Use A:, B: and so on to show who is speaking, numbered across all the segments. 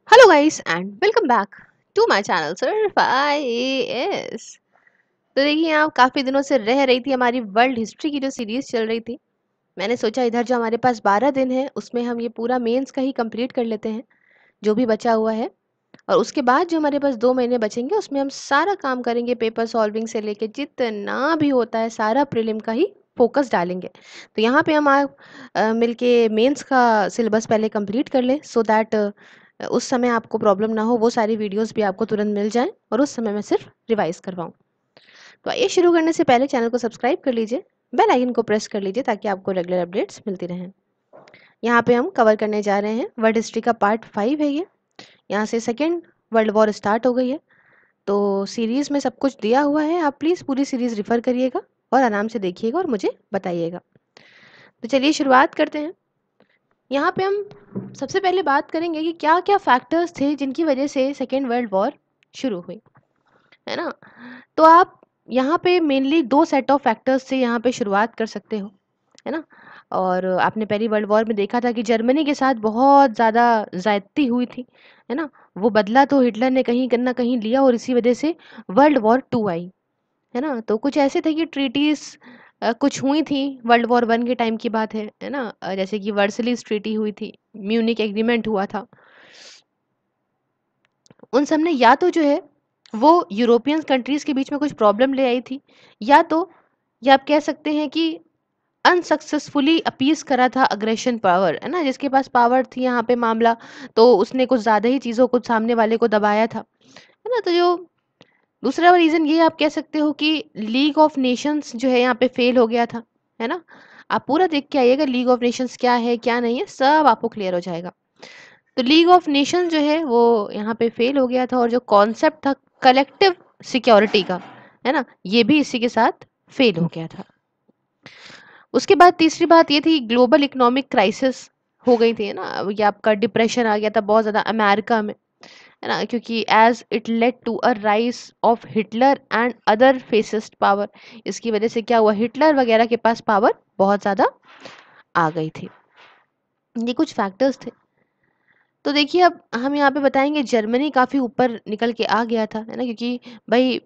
A: Hello guys and welcome back to my channel certified AS। तो देखिए आप काफ़ी दिनों से रह रही थी हमारी वर्ल्ड हिस्ट्री की जो सीरीज़ चल रही थी। मैंने सोचा इधर जो हमारे पास 12 दिन है उसमें हम ये पूरा मेंस का ही कंप्लीट कर लेते हैं जो भी बचा हुआ है। और उसके बाद जो हमारे पास 2 महीने बचेंगे उसमें हम सारा काम करेंगे, पेपर सॉल्विंग से लेके जितना भी होता है सारा प्रीलिम का ही फोकस डालेंगे। तो यहाँ पे हम आप मिलके मेंस का सिलेबस पहले कंप्लीट कर लें सो दैट उस समय आपको प्रॉब्लम ना हो, वो सारी वीडियोस भी आपको तुरंत मिल जाएं और उस समय मैं सिर्फ रिवाइज करवाऊँ। तो आइए शुरू करने से पहले चैनल को सब्सक्राइब कर लीजिए, बेल आइकन को प्रेस कर लीजिए ताकि आपको रेगुलर अपडेट्स मिलती रहें। यहाँ पे हम कवर करने जा रहे हैं वर्ल्ड हिस्ट्री का पार्ट 5 है ये। यहाँ से सेकेंड वर्ल्ड वॉर स्टार्ट हो गई है। तो सीरीज़ में सब कुछ दिया हुआ है, आप प्लीज़ पूरी सीरीज़ रिफ़र करिएगा और आराम से देखिएगा और मुझे बताइएगा। तो चलिए शुरुआत करते हैं। यहाँ पे हम सबसे पहले बात करेंगे कि क्या क्या फैक्टर्स थे जिनकी वजह से सेकेंड वर्ल्ड वॉर शुरू हुई, है ना। तो आप यहाँ पे मेनली 2 सेट ऑफ फैक्टर्स से यहाँ पे शुरुआत कर सकते हो, है ना। और आपने पहली वर्ल्ड वॉर में देखा था कि जर्मनी के साथ बहुत ज़्यादा ज़्यादती हुई थी, है ना। वो बदला तो हिटलर ने कहीं ना कहीं लिया और इसी वजह से वर्ल्ड वॉर 2 आई, है ना। तो कुछ ऐसे थे कि ट्रीटीज कुछ हुई थी, वर्ल्ड वॉर 1 के टाइम की बात है ना। जैसे कि वर्सलिस ट्रीटी हुई थी, म्यूनिक एग्रीमेंट हुआ था। उन सब ने या तो जो है वो यूरोपियन कंट्रीज के बीच में कुछ प्रॉब्लम ले आई थी, या तो या आप कह सकते हैं कि अनसक्सेसफुली अपीज करा था अग्रेशन पावर, है ना। जिसके पास पावर थी यहाँ पे मामला, तो उसने कुछ ज़्यादा ही चीज़ों को सामने वाले को दबाया था, है ना। तो जो दूसरा रीज़न ये आप कह सकते हो कि लीग ऑफ नेशंस जो है यहाँ पे फेल हो गया था, है ना। आप पूरा देख के आइएगा लीग ऑफ नेशंस क्या है क्या नहीं है, सब आपको क्लियर हो जाएगा। तो लीग ऑफ नेशंस जो है वो यहाँ पे फेल हो गया था और जो कॉन्सेप्ट था कलेक्टिव सिक्योरिटी का, है ना, ये भी इसी के साथ फेल हो गया था। उसके बाद तीसरी बात ये थी ग्लोबल इकोनॉमिक क्राइसिस हो गई थी, है ना। ये आपका डिप्रेशन आ गया था बहुत ज़्यादा अमेरिका में, है ना, क्योंकि as it led to a rise of Hitler and other fascist power. इसकी वजह से क्या हुआ, हिटलर वगैरह के पास पावर बहुत ज़्यादा आ गई थी। ये कुछ फैक्टर्स थे। तो देखिए अब हम यहाँ पे बताएंगे जर्मनी काफ़ी ऊपर निकल के आ गया था, है ना, क्योंकि भाई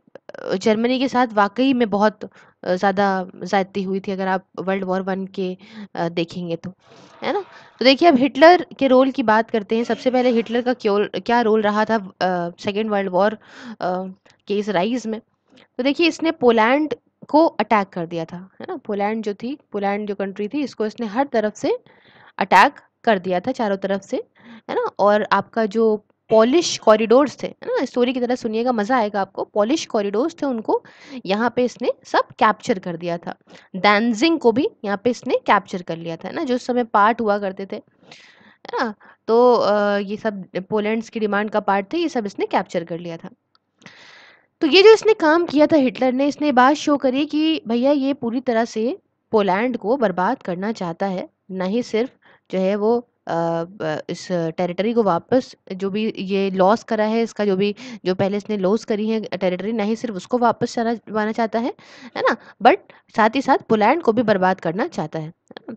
A: जर्मनी के साथ वाकई में बहुत ज़्यादा ज़्यादती हुई थी अगर आप वर्ल्ड वॉर 1 के देखेंगे तो, है ना। तो देखिए अब हिटलर के रोल की बात करते हैं। सबसे पहले हिटलर का क्यों क्या रोल रहा था सेकेंड वर्ल्ड वॉर के इस राइज में। तो देखिए इसने पोलैंड को अटैक कर दिया था, है ना। पोलैंड जो कंट्री थी इसको इसने हर तरफ से अटैक कर दिया था, चारों तरफ से, है ना। और आपका जो पॉलिश कॉरिडोर्स थे, है ना, स्टोरी की तरह सुनिएगा मजा आएगा आपको। पॉलिश कॉरिडोर्स थे उनको यहाँ पे इसने सब कैप्चर कर दिया था। डैनजिंग को भी यहाँ पे इसने कैप्चर कर लिया था, है ना, जो उस समय पार्ट हुआ करते थे, है ना। तो ये सब पोलैंड्स की डिमांड का पार्ट थे, ये सब इसने कैप्चर कर लिया था। तो ये जो इसने काम किया था हिटलर ने, इसने बात शो करी कि भैया ये पूरी तरह से पोलैंड को बर्बाद करना चाहता है, ना ही सिर्फ जो है वो इस टेरिटरी को वापस, जो भी ये लॉस करा है इसका, जो पहले इसने लॉस करी है टेरिटरी, ना ही सिर्फ उसको वापस चलाना चाहता है ना, बट साथ ही साथ पोलैंड को भी बर्बाद करना चाहता है ना?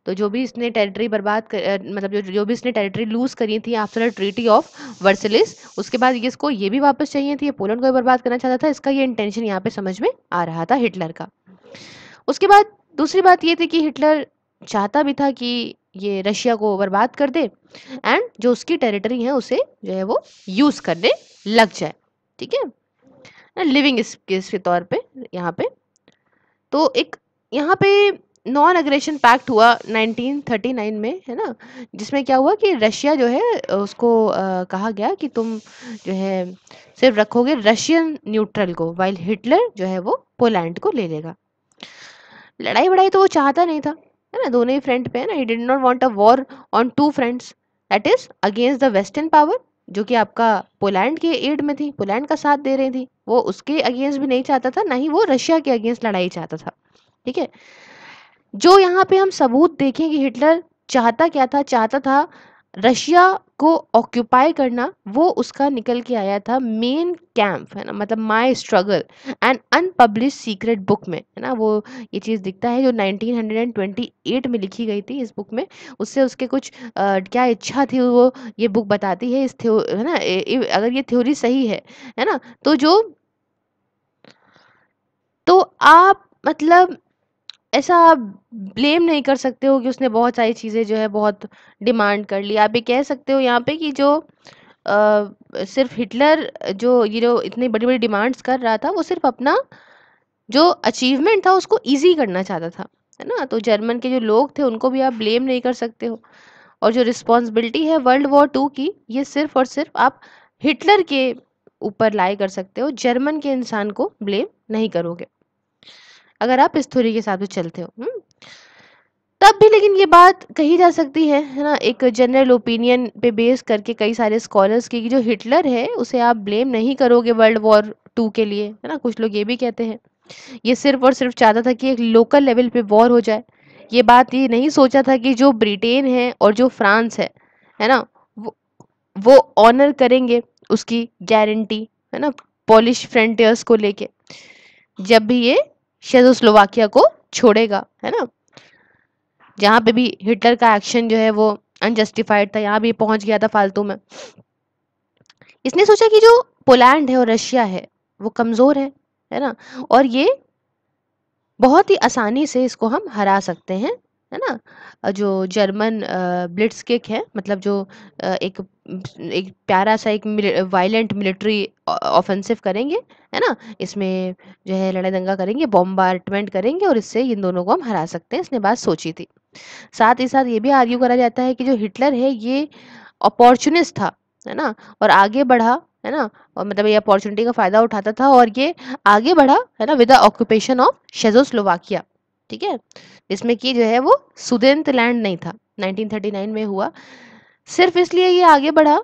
A: तो जो भी इसने टेरिटरी मतलब जो भी इसने टेरिटरी लूज करी थी आफ्टर ट्रीटी ऑफ वर्सलिस, उसके बाद ये इसको ये भी वापस चाहिए थी, ये पोलैंड को भी बर्बाद करना चाहता था। इसका ये इंटेंशन यहाँ पे समझ में आ रहा था हिटलर का। उसके बाद दूसरी बात ये थी कि हिटलर चाहता भी था कि ये रशिया को बर्बाद कर दे एंड जो उसकी टेरिटरी है उसे जो है वो यूज करने लग जाए, ठीक है, लिविंग स्पेस के तौर पे यहाँ पे। तो एक यहाँ पे नॉन अग्रेशन पैक्ट हुआ 1939 में, है ना, जिसमें क्या हुआ कि रशिया जो है उसको कहा गया कि तुम जो है सिर्फ रखोगे रशियन न्यूट्रल को, वाइल हिटलर जो है वो पोलैंड को ले लेगा। लड़ाई वड़ाई तो वो चाहता नहीं था, है ना, दोनों ही फ्रंट पे, है ना। He did not want a war on two fronts, that is against the western power, जो कि आपका पोलैंड के एड में थी, पोलैंड का साथ दे रही थी। वो उसके अगेंस्ट भी नहीं चाहता था, ना ही वो रशिया के अगेंस्ट लड़ाई चाहता था, ठीक है। जो यहाँ पे हम सबूत देखें कि हिटलर चाहता क्या था, चाहता था रशिया को ऑक्यूपाई करना, वो उसका निकल के आया था मेन कैंप, है ना, मतलब my struggle and unpublish secret book में, है ना, वो ये चीज़ दिखता है जो 1928 में लिखी गई थी इस बुक में। उससे उसके कुछ क्या इच्छा थी वो ये बुक बताती है, इस है ना, अगर ये थ्योरी सही है ना, तो जो तो आप मतलब ऐसा आप ब्लेम नहीं कर सकते हो कि उसने बहुत सारी चीज़ें जो है बहुत डिमांड कर ली। आप ये कह सकते हो यहाँ पे कि जो सिर्फ हिटलर जो ये जो इतनी बड़ी बड़ी डिमांड्स कर रहा था, वो सिर्फ अपना जो अचीवमेंट था उसको इजी करना चाहता था, है ना। तो जर्मन के जो लोग थे उनको भी आप ब्लेम नहीं कर सकते हो। और जो रिस्पॉन्सिबिलिटी है वर्ल्ड वॉर 2 की, ये सिर्फ और सिर्फ आप हिटलर के ऊपर लाई कर सकते हो, जर्मन के इंसान को ब्लेम नहीं करोगे अगर आप इस थ्योरी के साथ भी चलते हो। तब भी लेकिन ये बात कही जा सकती है ना, एक जनरल ओपिनियन पे बेस करके कई सारे स्कॉलर्स की, कि जो हिटलर है उसे आप ब्लेम नहीं करोगे वर्ल्ड वॉर 2 के लिए, है ना। कुछ लोग ये भी कहते हैं ये सिर्फ और सिर्फ चाहता था कि एक लोकल लेवल पे वॉर हो जाए। ये बात ये नहीं सोचा था कि जो ब्रिटेन है और जो फ्रांस है ना, वो वो ऑनर करेंगे उसकी गारंटी, है ना, पॉलिश फ्रंटियर्स को लेके, जब भी ये चेकोस्लोवाकिया को छोड़ेगा, है ना। जहाँ पे भी हिटलर का एक्शन जो है वो अनजस्टिफाइड था, यहाँ भी पहुंच गया था फालतू में। इसने सोचा कि जो पोलैंड है और रशिया है वो कमजोर है ना, और ये बहुत ही आसानी से इसको हम हरा सकते हैं, है ना। जो जर्मन ब्लिट्सक्रिग है, मतलब जो एक एक प्यारा सा एक वायलेंट मिलिट्री ऑफेंसिव करेंगे, है ना। इसमें जो है लड़ाई दंगा करेंगे, बॉम्बार्डमेंट करेंगे, और इससे इन दोनों को हम हरा सकते हैं। इसने बात सोची थी। साथ ही साथ ये भी आर्ग्यू करा जाता है कि जो हिटलर है ये अपॉर्चुनिस्ट था, है ना, और आगे बढ़ा, है ना, और मतलब ये अपॉर्चुनिटी का फायदा उठाता था और ये आगे बढ़ा, है ना, with the occupation of Czechoslovakia. ठीक है, इसमें कि जो है वो सुदेंतलैंड नहीं था, 1939 में हुआ। सिर्फ इसलिए ये आगे बढ़ा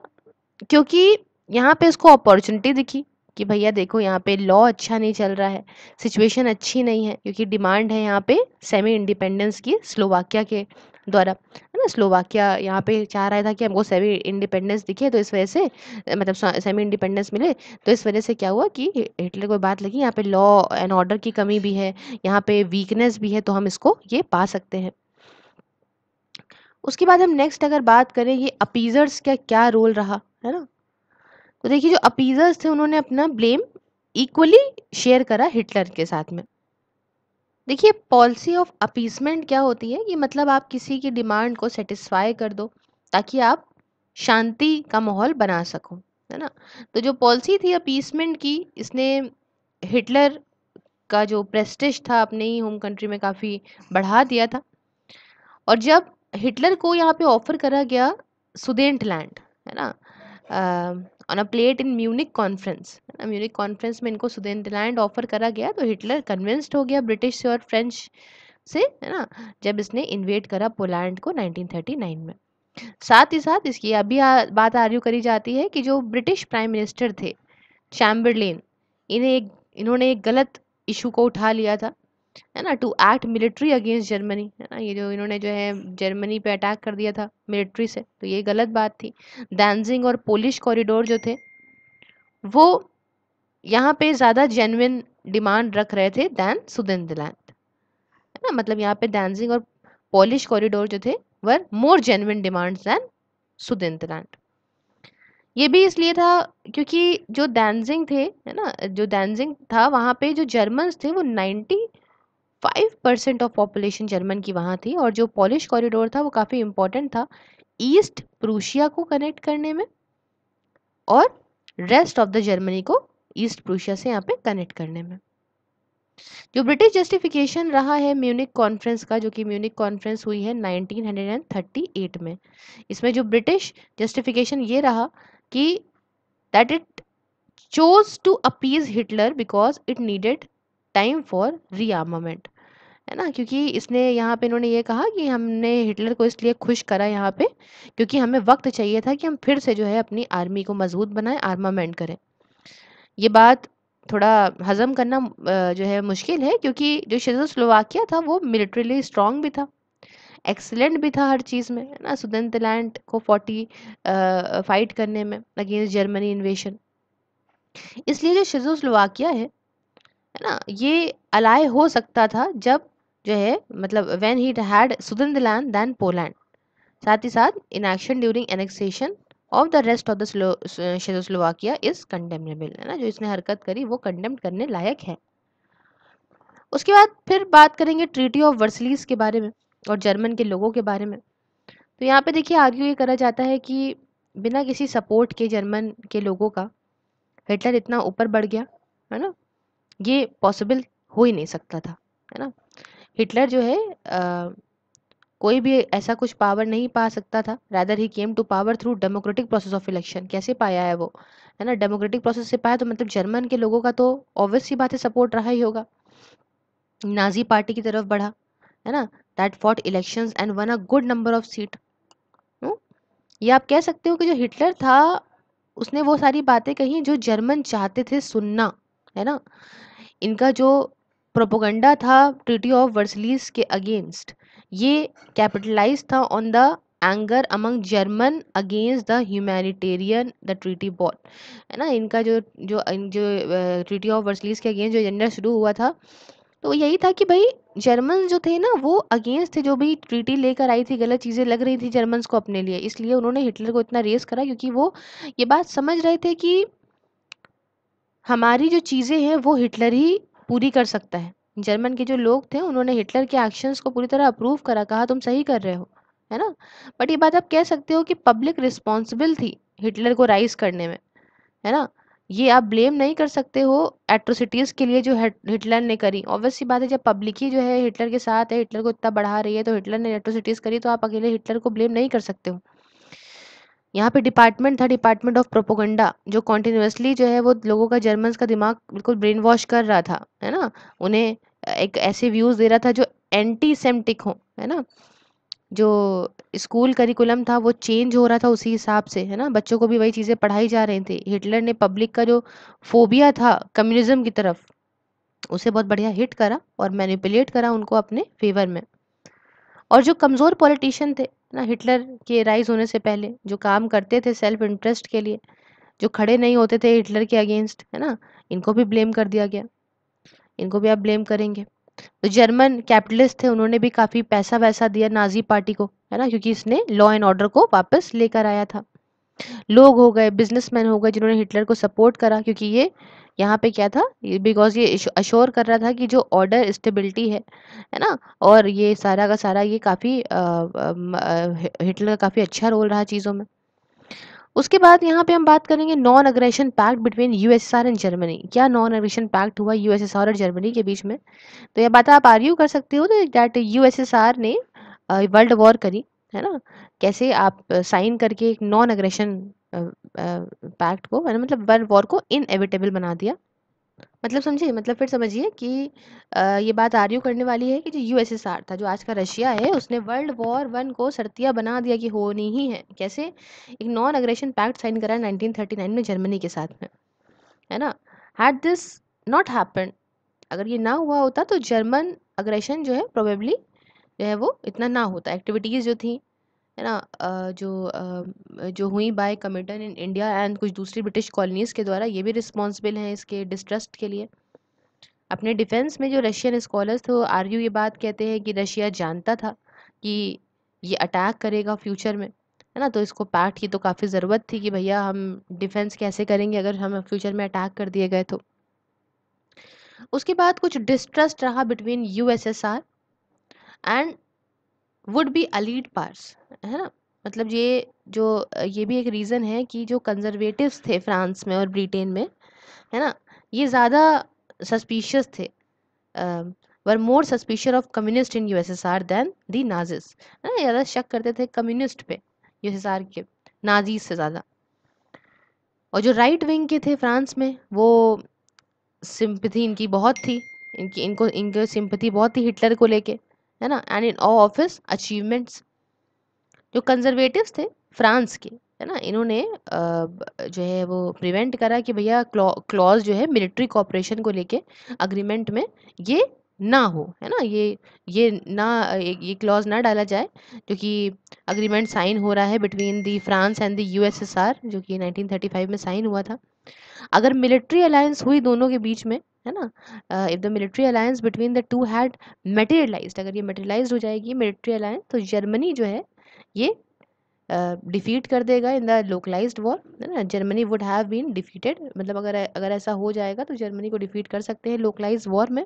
A: क्योंकि यहाँ पे इसको अपॉर्चुनिटी दिखी कि भैया देखो यहाँ पे लॉ अच्छा नहीं चल रहा है, सिचुएशन अच्छी नहीं है, क्योंकि डिमांड है यहाँ पे सेमी इंडिपेंडेंस की स्लोवाकिया के द्वारा, है ना। स्लोवाकिया यहाँ पे चाह रहा था कि हमको सेमी इंडिपेंडेंस दिखे, तो इस वजह से मतलब सेमी इंडिपेंडेंस मिले, तो इस वजह से क्या हुआ कि हिटलर को बात लगी यहाँ पे लॉ एंड ऑर्डर की कमी भी है, यहाँ पे वीकनेस भी है, तो हम इसको ये पा सकते हैं। उसके बाद हम नेक्स्ट अगर बात करें ये अपीजर्स का क्या रोल रहा, है ना। तो देखिए जो अपीजर्स थे उन्होंने अपना ब्लेम इक्वली शेयर करा हिटलर के साथ में। देखिए पॉलिसी ऑफ अपीसमेंट क्या होती है, कि मतलब आप किसी की डिमांड को सेटिस्फाई कर दो ताकि आप शांति का माहौल बना सको, है ना। तो जो पॉलिसी थी अपीसमेंट की, इसने हिटलर का जो प्रेस्टिज था अपने ही होम कंट्री में काफ़ी बढ़ा दिया था। और जब हिटलर को यहाँ पे ऑफर करा गया सुदेंटलैंड, है ना, on a plate in Munich conference, है ना, म्यूनिक कॉन्फ्रेंस में इनको सुदेंटलैंड ऑफर करा गया, तो हिटलर कन्विंस्ड हो गया ब्रिटिश से और फ्रेंच से, है ना, जब इसने इन्वेट करा पोलैंड को 1939 में। साथ ही साथ इसकी अभी बात आर्ग्यू करी जाती है कि जो ब्रिटिश प्राइम मिनिस्टर थे चैम्बरलेन, इन्होंने एक गलत इशू को उठा लिया था, है ना, to act military against Germany, है ना। ये जो इन्होंने जो है जर्मनी पे अटैक कर दिया था मिलिट्री से, तो ये गलत बात थी। दैनजिंग और पोलिश कॉरिडोर जो थे वो यहाँ पे ज़्यादा जेन्युइन डिमांड रख रहे थे दैन सुदेंदलैंड, है ना। मतलब यहाँ पे दैनजिंग और पोलिश कॉरिडोर जो थे were more genuine demands then सुदेंदलैंड। ये भी इसलिए था क्योंकि जो दैनजिंग थे, है ना, जो दैनजिंग था वहाँ पे जो जर्मन्स थे वो 5% ऑफ पॉपुलेशन जर्मन की वहाँ थी, और जो पॉलिश कॉरिडोर था वो काफ़ी इंपॉर्टेंट था ईस्ट प्रूशिया को कनेक्ट करने में, और रेस्ट ऑफ द जर्मनी को ईस्ट प्रूशिया से यहाँ पे कनेक्ट करने में। जो ब्रिटिश जस्टिफिकेशन रहा है म्यूनिक कॉन्फ्रेंस का, जो कि म्यूनिक कॉन्फ्रेंस हुई है 1938 में, इसमें जो ब्रिटिश जस्टिफिकेशन ये रहा कि that it chose to appease Hitler because it needed time for rearmament, है ना। क्योंकि इसने यहाँ पे इन्होंने ये कहा कि हमने हिटलर को इसलिए खुश करा यहाँ पे क्योंकि हमें वक्त चाहिए था कि हम फिर से जो है अपनी आर्मी को मजबूत बनाएं, आर्मामेंट करें। ये बात थोड़ा हजम करना जो है मुश्किल है, क्योंकि जो चेकोस्लोवाकिया था वो मिलिट्रीली स्ट्रांग भी था, एक्सीलेंट भी था हर चीज़ में, है ना, सुदेंतलैंड को 40 फाइट करने में अगेंस्ट जर्मनी इन्वेशन। इसलिए जो चेकोस्लोवाकिया है ना, ये अलाय हो सकता था जब जो है मतलब when he had Sudetenland then Poland, साथ ही साथ inaction during annexation of the rest of the Czechoslovakia is condemnable, है ना, जो इसने हरकत करी वो कंडेम करने लायक है। उसके बाद फिर बात करेंगे ट्रीटी ऑफ वर्सलीज के बारे में और जर्मन के लोगों के बारे में। तो यहाँ पे देखिए आर्ग्यू ये करा जाता है कि बिना किसी सपोर्ट के जर्मन के लोगों का हिटलर इतना ऊपर बढ़ गया, है ना, ये पॉसिबल हो ही नहीं सकता था, है ना। हिटलर जो है कोई भी ऐसा कुछ पावर नहीं पा सकता था, rather he came to power through democratic process of election. कैसे पाया है वो, है ना, डेमोक्रेटिक प्रोसेस से पाया, तो मतलब जर्मन के लोगों का तो ऑब्वियस सी बात है सपोर्ट रहा ही होगा। नाजी पार्टी की तरफ बढ़ा, है ना, that fought elections and one a good number of seat. ये आप कह सकते हो कि जो हिटलर था उसने वो सारी बातें कही जो जर्मन चाहते थे सुनना, है ना। इनका जो प्रोपोगंडा था ट्रीटी ऑफ वर्सलीज के अगेंस्ट, ये कैपिटलाइज था on the anger among German against the humanitarian the treaty bought, है ना। इनका जो जो जो ट्रीटी ऑफ वर्सलीज के अगेंस्ट जो एजेंडा शुरू हुआ था, तो यही था कि भाई जर्मन जो थे ना वो अगेंस्ट थे, जो भी ट्रीटी लेकर आई थी गलत चीज़ें लग रही थी जर्मन्स को अपने लिए, इसलिए उन्होंने हिटलर को इतना रेस करा क्योंकि वो ये बात समझ रहे थे कि हमारी जो चीज़ें हैं वो हिटलर ही पूरी कर सकता है। जर्मन के जो लोग थे उन्होंने हिटलर के एक्शंस को पूरी तरह अप्रूव करा, कहा तुम सही कर रहे हो, है ना। बट ये बात आप कह सकते हो कि पब्लिक रिस्पॉन्सिबल थी हिटलर को राइज करने में, है ना। ये आप ब्लेम नहीं कर सकते हो एट्रोसिटीज के लिए जो हिटलर ने करी। ऑब्वियस सी बात है जब पब्लिक ही जो है हिटलर के साथ है, हिटलर को इतना बढ़ा रही है, तो हिटलर ने एट्रोसिटीज करी तो आप अकेले हिटलर को ब्लेम नहीं कर सकते हो। यहाँ पे डिपार्टमेंट था, डिपार्टमेंट ऑफ प्रोपोगंडा, जो कॉन्टिन्यूसली जो है वो लोगों का जर्मन्स का दिमाग बिल्कुल ब्रेन वॉश कर रहा था, है ना। उन्हें एक ऐसे व्यूज दे रहा था जो एंटी सेम्टिक हो, है ना। जो स्कूल करिकुलम था वो चेंज हो रहा था उसी हिसाब से, है ना, बच्चों को भी वही चीज़ें पढ़ाई जा रही थी। हिटलर ने पब्लिक का जो फोबिया था कम्युनिज्म की तरफ, उसे बहुत बढ़िया हिट करा और मैनिपुलेट करा उनको अपने फेवर में। और जो कमज़ोर पॉलिटिशियन थे ना हिटलर के राइज होने से पहले, जो काम करते थे सेल्फ इंटरेस्ट के लिए, जो खड़े नहीं होते थे हिटलर के अगेंस्ट, है ना, इनको भी ब्लेम कर दिया गया। इनको भी आप ब्लेम करेंगे। तो जर्मन कैपिटलिस्ट थे, उन्होंने भी काफ़ी पैसा वैसा दिया नाजी पार्टी को, है ना, क्योंकि इसने लॉ एंड ऑर्डर को वापस लेकर आया था। लोग हो गए, बिजनेसमैन हो गए जिन्होंने हिटलर को सपोर्ट करा, क्योंकि ये यहाँ पे क्या था, बिकॉज ये अश्योर कर रहा था कि जो ऑर्डर स्टेबिलिटी है ना, और ये सारा का सारा ये काफ़ी हिटलर का काफ़ी अच्छा रोल रहा चीज़ों में। उसके बाद यहाँ पे हम बात करेंगे non aggression pact between USSR and Germany. क्या नॉन अग्रेशन पैक्ट हुआ यूएसएसआर और जर्मनी के बीच में? तो यह बात आप आर्ग्यू कर सकते हो दैट यूएसएसआर ने वर्ल्ड वॉर करी, है ना, कैसे आप साइन करके एक नॉन अग्रेशन पैक्ट को, है ना, मतलब वर्ल्ड वॉर को इनएविटेबल बना दिया। मतलब समझिए, मतलब फिर समझिए कि ये बात आर्ग्यू करने वाली है कि जो यूएसएसआर था, जो आज का रशिया है, उसने वर्ल्ड वॉर वन को शर्तिया बना दिया कि होनी ही है। कैसे? एक नॉन अग्रेशन पैक्ट साइन करा 1939 में जर्मनी के साथ में, है ना। हैड दिस नॉट हैपन, अगर ये ना हुआ होता तो जर्मन अग्रेशन जो है प्रोबेबली जो है वो इतना ना होता। एक्टिविटीज़ जो थी, है ना, जो हुई by Comintern in India and कुछ दूसरी ब्रिटिश कॉलोनीज के द्वारा, ये भी रिस्पॉन्सिबल हैं इसके डिस्ट्रस्ट के लिए। अपने डिफेंस में जो रशियन स्कॉलर्स थे वो आर्ग्यू ये बात कहते हैं कि रशिया जानता था कि ये अटैक करेगा फ्यूचर में, है ना, तो इसको पैक्ट की तो काफ़ी ज़रूरत थी कि भैया हम डिफेंस कैसे करेंगे अगर हम फ्यूचर में अटैक कर दिए गए तो। उसके बाद कुछ डिस्ट्रस्ट रहा between USSR and would be allied powers, है ना। मतलब ये जो ये भी एक रीज़न है कि जो कंजर्वेटिव्स थे फ्रांस में और ब्रिटेन में, है ना, ये ज़्यादा सस्पिशियस थे, were more suspicious of communist in USSR than the Nazis, है ना, ज़्यादा शक करते थे कम्युनिस्ट पे यूएसएसआर के, नाजीज से ज़्यादा। और जो राइट विंग के थे फ्रांस में, वो सिंपथी इनकी बहुत थी, इनको सिंपथी बहुत थी हिटलर को लेके, है ना, and in all of his achievements. जो कंजर्वेटिव्स थे फ्रांस के, है ना, इन्होंने जो है वो प्रिवेंट करा कि भैया क्लॉज जो है मिलिट्री कॉपरेशन को लेके अग्रीमेंट में ये ना हो, है ना, ये ना, ये क्लॉज ना डाला जाए, जो कि अग्रीमेंट साइन हो रहा है between the France and the USSR, जो कि 1935 में साइन हुआ था। अगर मिलिट्री अलायंस हुई दोनों के बीच में, है ना, if the military alliance between the two had materialised, अगर ये मटेरियलाइज्ड हो जाएगी मिलिट्री अलायंस, तो जर्मनी जो है ये डिफीट कर देगा इन द लोकलाइज्ड वॉर, है ना, Germany would have been defeated, मतलब अगर अगर ऐसा हो जाएगा तो जर्मनी को डिफीट कर सकते हैं लोकलाइज्ड वॉर में,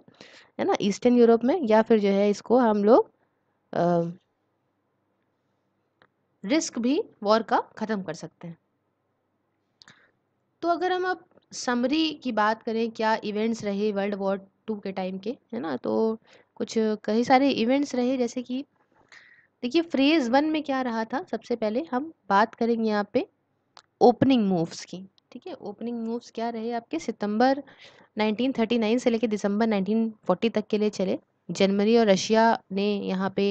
A: है ना, ईस्टर्न यूरोप में, या फिर जो है इसको हम लोग रिस्क भी वॉर का ख़त्म कर सकते हैं। तो अगर हम अब समरी की बात करें, क्या इवेंट्स रहे वर्ल्ड वॉर टू के टाइम के, है ना, तो कुछ कई सारे इवेंट्स रहे, जैसे कि देखिए फ्रेज वन में क्या रहा था, सबसे पहले हम बात करेंगे यहाँ पे ओपनिंग मूव्स की। ठीक है, ओपनिंग मूव्स क्या रहे आपके, सितंबर 1939 से लेकर दिसंबर 1940 तक के लिए चले। जर्मनी और रशिया ने यहाँ पे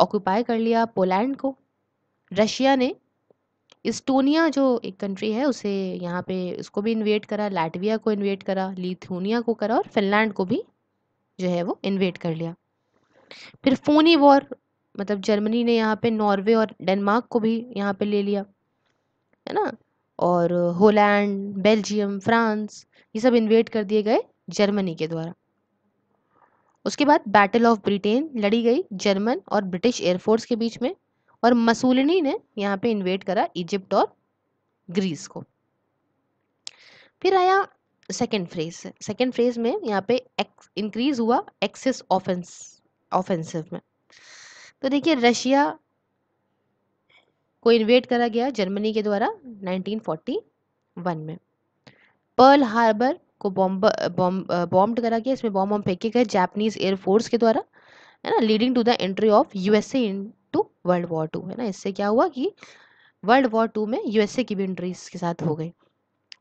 A: ऑक्यूपाई कर लिया पोलैंड को। रशिया ने इस्टोनिया जो एक कंट्री है उसे यहाँ पे उसको भी इन्वेट करा, लाटविया को इन्वेट करा, लिथुनिया को करा, और फिनलैंड को भी जो है वो इन्वेट कर लिया। फिर फोनी वॉर, मतलब जर्मनी ने यहाँ पे नॉर्वे और डेनमार्क को भी यहाँ पे ले लिया, है ना, और होलैंड, बेल्जियम, फ्रांस, ये सब इन्वेट कर दिए गए जर्मनी के द्वारा। उसके बाद बैटल ऑफ ब्रिटेन लड़ी गई जर्मन और ब्रिटिश एयरफोर्स के बीच में, और मसूलिनी ने यहाँ पे इन्वेट करा इजिप्ट और ग्रीस को। फिर आया सेकेंड फेज। सेकेंड फेज में यहाँ पे इंक्रीज हुआ एक्सिस ऑफेंसिव में। तो देखिए रशिया को इन्वेट करा गया जर्मनी के द्वारा 1941 में। पर्ल हार्बर को बॉम्ब करा गया, इसमें बॉम्ब फेंके गए जापानीज एयरफोर्स के द्वारा, है ना, leading to the entry of USA into world war two, है ना, इससे क्या हुआ कि वर्ल्ड वॉर टू में यूएसए की भी एंट्री इसके साथ हो गई।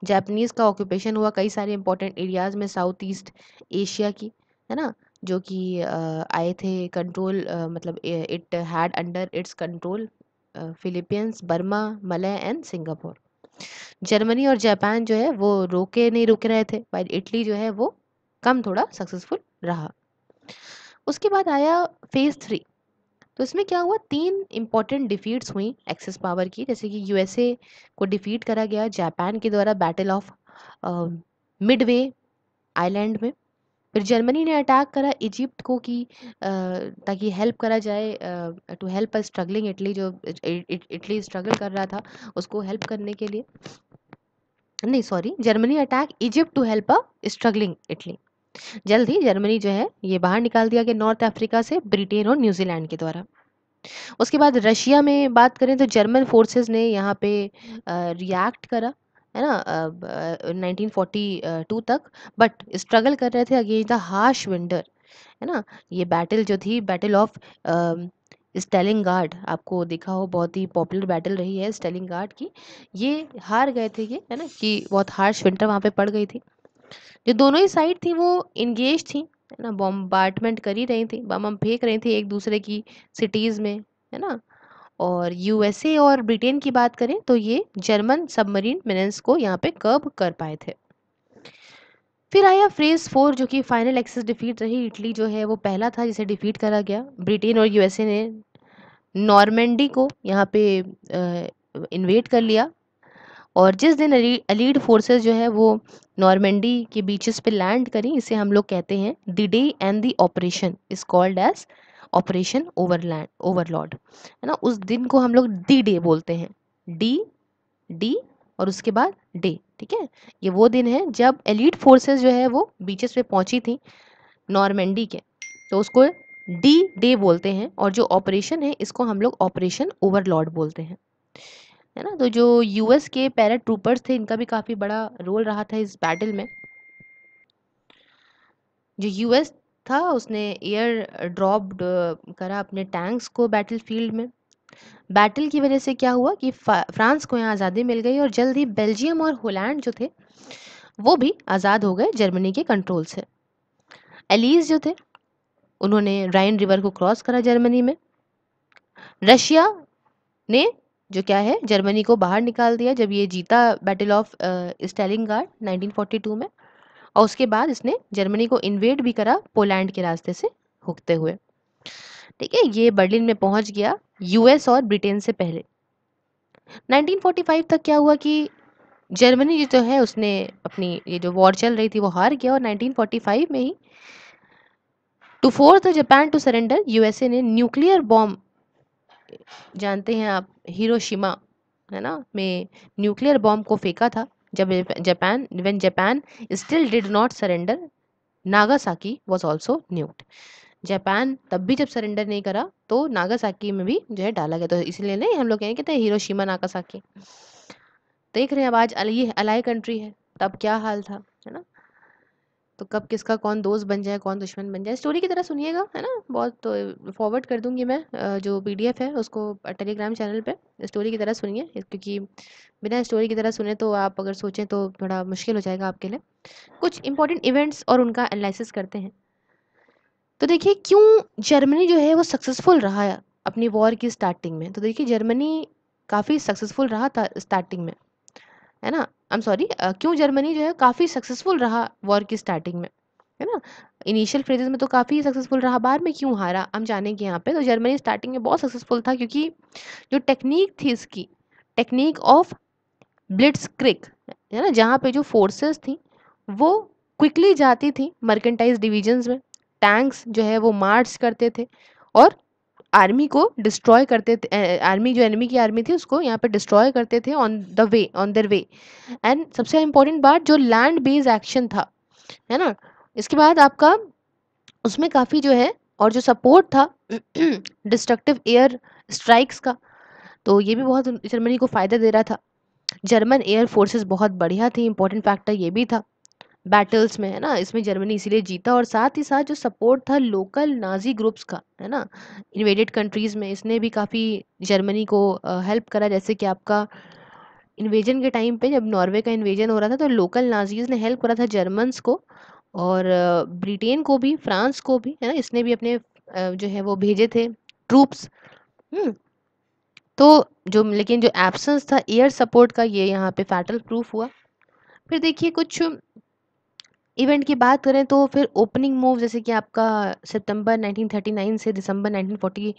A: जापानीज का ऑक्यूपेशन हुआ कई सारे इंपॉर्टेंट एरियाज में साउथ ईस्ट एशिया की, है ना, जो कि आए थे कंट्रोल, मतलब it had under its control Philippines, Burma, Malay and Singapore. Germany और जापान जो है वो नहीं रुक रहे थे, वाइल इटली जो है वो कम थोड़ा सक्सेसफुल रहा। उसके बाद आया फेज थ्री। तो इसमें क्या हुआ, तीन इंपॉर्टेंट डिफीट्स हुई एक्सेस पावर की, जैसे कि यूएसए को डिफीट करा गया जापान के द्वारा बैटल ऑफ मिडवे आइलैंड में। फिर जर्मनी ने अटैक करा इजिप्ट को कि ताकि हेल्प करा जाए, to help a struggling Italy, जो इटली स्ट्रगल कर रहा था उसको हेल्प करने के लिए, नहीं sorry, Germany attack Egypt to help a struggling Italy. जल्द ही जर्मनी जो है ये बाहर निकाल दिया गया नॉर्थ अफ्रीका से ब्रिटेन और न्यूजीलैंड के द्वारा। उसके बाद रशिया में बात करें तो जर्मन फोर्सेस ने यहाँ पे रिएक्ट करा, है ना, 1942 तक, बट स्ट्रगल कर रहे थे अगेंस्ट द हार्श विंटर, है ना। ये बैटल जो थी, बैटल ऑफ स्टेलिंगार्ड, आपको देखा हो बहुत ही पॉपुलर बैटल रही है स्टेलिंगार्ड की, ये हार गए थे ये, है ना, कि बहुत हार्श विंटर वहाँ पे पड़ गई थी। जो दोनों ही साइड थी वो इंगेज थी, है ना, बॉम्बार्डमेंट कर ही रही थी, बम फेंक रही थी एक दूसरे की सिटीज में, है ना। और यूएसए और ब्रिटेन की बात करें तो ये जर्मन सबमरीन मिनेंस को यहाँ पे कर्ब कर पाए थे। फिर आया फेज फोर, जो कि फाइनल एक्सेस डिफीट रही। इटली जो है वो पहला था जिसे डिफीट करा गया। ब्रिटेन और यूएसए ने नॉर्मेंडी को यहाँ पे इन्वेट कर लिया, और जिस दिन अलीड फोर्सेस जो है वो नॉर्मेंडी के बीचेस पे लैंड करी, इसे हम लोग कहते हैं the day and the operation is called as operation Overlord, है ना। उस दिन को हम लोग डी डे बोलते हैं, डी डी और उसके बाद डे, ठीक है। ये वो दिन है जब एलीट फोर्सेस जो है वो बीचेस पे पहुंची थी नॉर्मेंडी के, तो उसको डी डे बोलते हैं, और जो ऑपरेशन है इसको हम लोग ऑपरेशन ओवरलॉर्ड बोलते हैं, है ना। तो जो यूएस के पैरा ट्रूपर्स थे इनका भी काफी बड़ा रोल रहा था इस बैटल में। जो यूएस था उसने एयर ड्रॉप करा अपने टैंक्स को बैटल फील्ड में। बैटल की वजह से क्या हुआ कि फ्रांस को यहाँ आज़ादी मिल गई, और जल्द ही बेल्जियम और होलैंड जो थे वो भी आज़ाद हो गए जर्मनी के कंट्रोल से। एलीज जो थे उन्होंने राइन रिवर को क्रॉस करा जर्मनी में। रशिया ने जो क्या है जर्मनी को बाहर निकाल दिया जब ये जीता बैटल ऑफ स्टेलिंगार्ड 1942 में। और उसके बाद इसने जर्मनी को इन्वेड भी करा पोलैंड के रास्ते से होते हुए। ठीक है, ये बर्लिन में पहुंच गया यूएस और ब्रिटेन से पहले। 1945 तक क्या हुआ कि जर्मनी जो है उसने अपनी ये जो वॉर चल रही थी वो हार गया, और 1945 में ही to force the Japan to surrender, USA ने न्यूक्लियर बॉम्ब, जानते हैं आप हिरोशिमा है ना, में न्यूक्लियर बॉम्ब को फेंका था जब Japan, when Japan still did not surrender, Nagasaki was also nuked. Japan तब भी जब सरेंडर नहीं करा तो नागासाकी में भी जो है डाला गया, तो इसलिए नहीं हम लोग कहते हैं हिरोशिमा नागासाकी। देख रहे हैं अब आज ये अलाई कंट्री है, तब क्या हाल था, है ना। तो कब किसका कौन दोस्त बन जाए कौन दुश्मन बन जाए, स्टोरी की तरह सुनिएगा, है ना। बहुत तो फॉरवर्ड कर दूंगी मैं जो पीडीएफ है उसको टेलीग्राम चैनल पे, स्टोरी की तरह सुनिए, क्योंकि बिना स्टोरी की तरह सुने तो आप अगर सोचें तो थोड़ा मुश्किल हो जाएगा आपके लिए। कुछ इंपॉर्टेंट इवेंट्स और उनका एनालिसिस करते हैं। तो देखिए क्यों जर्मनी जो है वो सक्सेसफुल रहा है अपनी वॉर की स्टार्टिंग में। तो देखिए जर्मनी काफ़ी सक्सेसफुल रहा था स्टार्टिंग में, है ना। आई एम सॉरी, क्यों जर्मनी जो है काफ़ी सक्सेसफुल रहा वॉर की स्टार्टिंग में, है ना। इनिशियल फेजेस में तो काफ़ी सक्सेसफुल रहा, बाद में क्यों हारा हम जानेंगे यहाँ पे। तो जर्मनी स्टार्टिंग में बहुत सक्सेसफुल था क्योंकि जो टेक्निक थी इसकी, टेक्निक ऑफ ब्लिट्जक्रिग, है ना, जहाँ पे जो फोर्सेस थी वो क्विकली जाती थी मर्केंटाइज डिविजन्स में, टैंक्स जो है वो मार्च करते थे और आर्मी को डिस्ट्रॉय करते थे, आर्मी जो एनिमी की आर्मी थी उसको यहाँ पे डिस्ट्रॉय करते थे on the way, on their way. And सबसे इम्पोर्टेंट बात जो लैंड बेस्ड एक्शन था, है ना। इसके बाद आपका उसमें काफ़ी जो है और जो सपोर्ट था डिस्ट्रक्टिव एयर स्ट्राइक्स का, तो ये भी बहुत जर्मनी को फ़ायदा दे रहा था। जर्मन एयर फोर्सेस बहुत बढ़िया थी, इंपॉर्टेंट फैक्टर ये भी था बैटल्स में, है ना। इसमें जर्मनी इसीलिए जीता, और साथ ही साथ जो सपोर्ट था लोकल नाजी ग्रुप्स का, है ना, इन्वेडेड कंट्रीज में, इसने भी काफ़ी जर्मनी को हेल्प करा। जैसे कि आपका इन्वेजन के टाइम पे जब नॉर्वे का इन्वेजन हो रहा था तो लोकल नाजीज ने हेल्प करा था जर्मन्स को, और ब्रिटेन को भी, फ्रांस को भी, है ना, इसने भी अपने जो है वो भेजे थे ट्रूप्स। तो जो लेकिन जो एब्सेंस था एयर सपोर्ट का ये यहाँ पे फैटल प्रूफ हुआ। फिर देखिए कुछ इवेंट की बात करें तो फिर ओपनिंग मूव, जैसे कि आपका सितंबर 1939 से दिसंबर 1940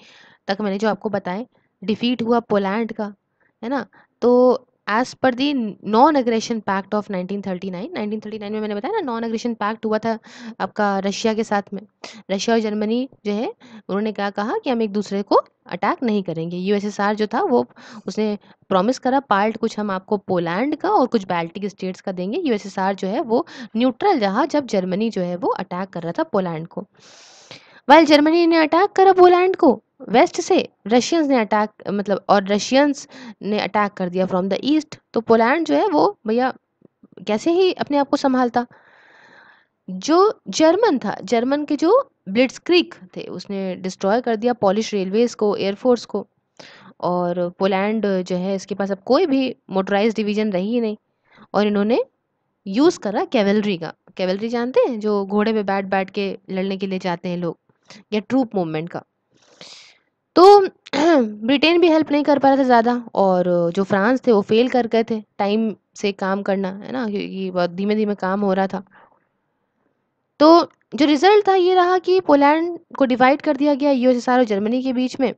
A: तक मैंने जो आपको बताए, डिफीट हुआ पोलैंड का, है ना। तो एज पर the non aggression pact of 1939 में मैंने बताया ना, नॉन अग्रेशन पैक्ट हुआ था आपका रशिया के साथ में। रशिया और जर्मनी जो है उन्होंने क्या कहा कि हम एक दूसरे को अटैक नहीं करेंगे। यूएसएसआर जो था वो उसने प्रॉमिस करा पार्ट कुछ हम आपको पोलैंड का और कुछ बाल्टिक स्टेट्स का देंगे। यूएसएसआर जो है वो न्यूट्रल रहा जब जर्मनी जो है वो अटैक कर रहा था पोलैंड को। वाइल जर्मनी ने अटैक करा पोलैंड को वेस्ट से, रशियंस ने अटैक मतलब और रशियंस ने अटैक कर दिया फ्रॉम द ईस्ट, तो पोलैंड जो है वो भैया कैसे ही अपने आप को संभालता। जो जर्मन था, जर्मन के जो ब्लिट्जक्रिग थे उसने डिस्ट्रॉय कर दिया पॉलिश रेलवेज को, एयरफोर्स को, और पोलैंड जो है इसके पास अब कोई भी मोटराइज डिवीजन रही ही नहीं, और इन्होंने यूज़ करा कैवलरी का। कैवलरी जानते हैं, जो घोड़े पे बैठ बैठ के लड़ने के लिए जाते हैं लोग, या ट्रूप मूवमेंट का। तो ब्रिटेन भी हेल्प नहीं कर पा रहा था ज़्यादा, और जो फ्रांस थे वो फेल कर गए थे टाइम से काम करना, है ना, क्योंकि बहुत धीमे धीमे काम हो रहा था। तो जो रिजल्ट था ये रहा कि पोलैंड को डिवाइड कर दिया गया यूएसएसआर और जर्मनी के बीच में।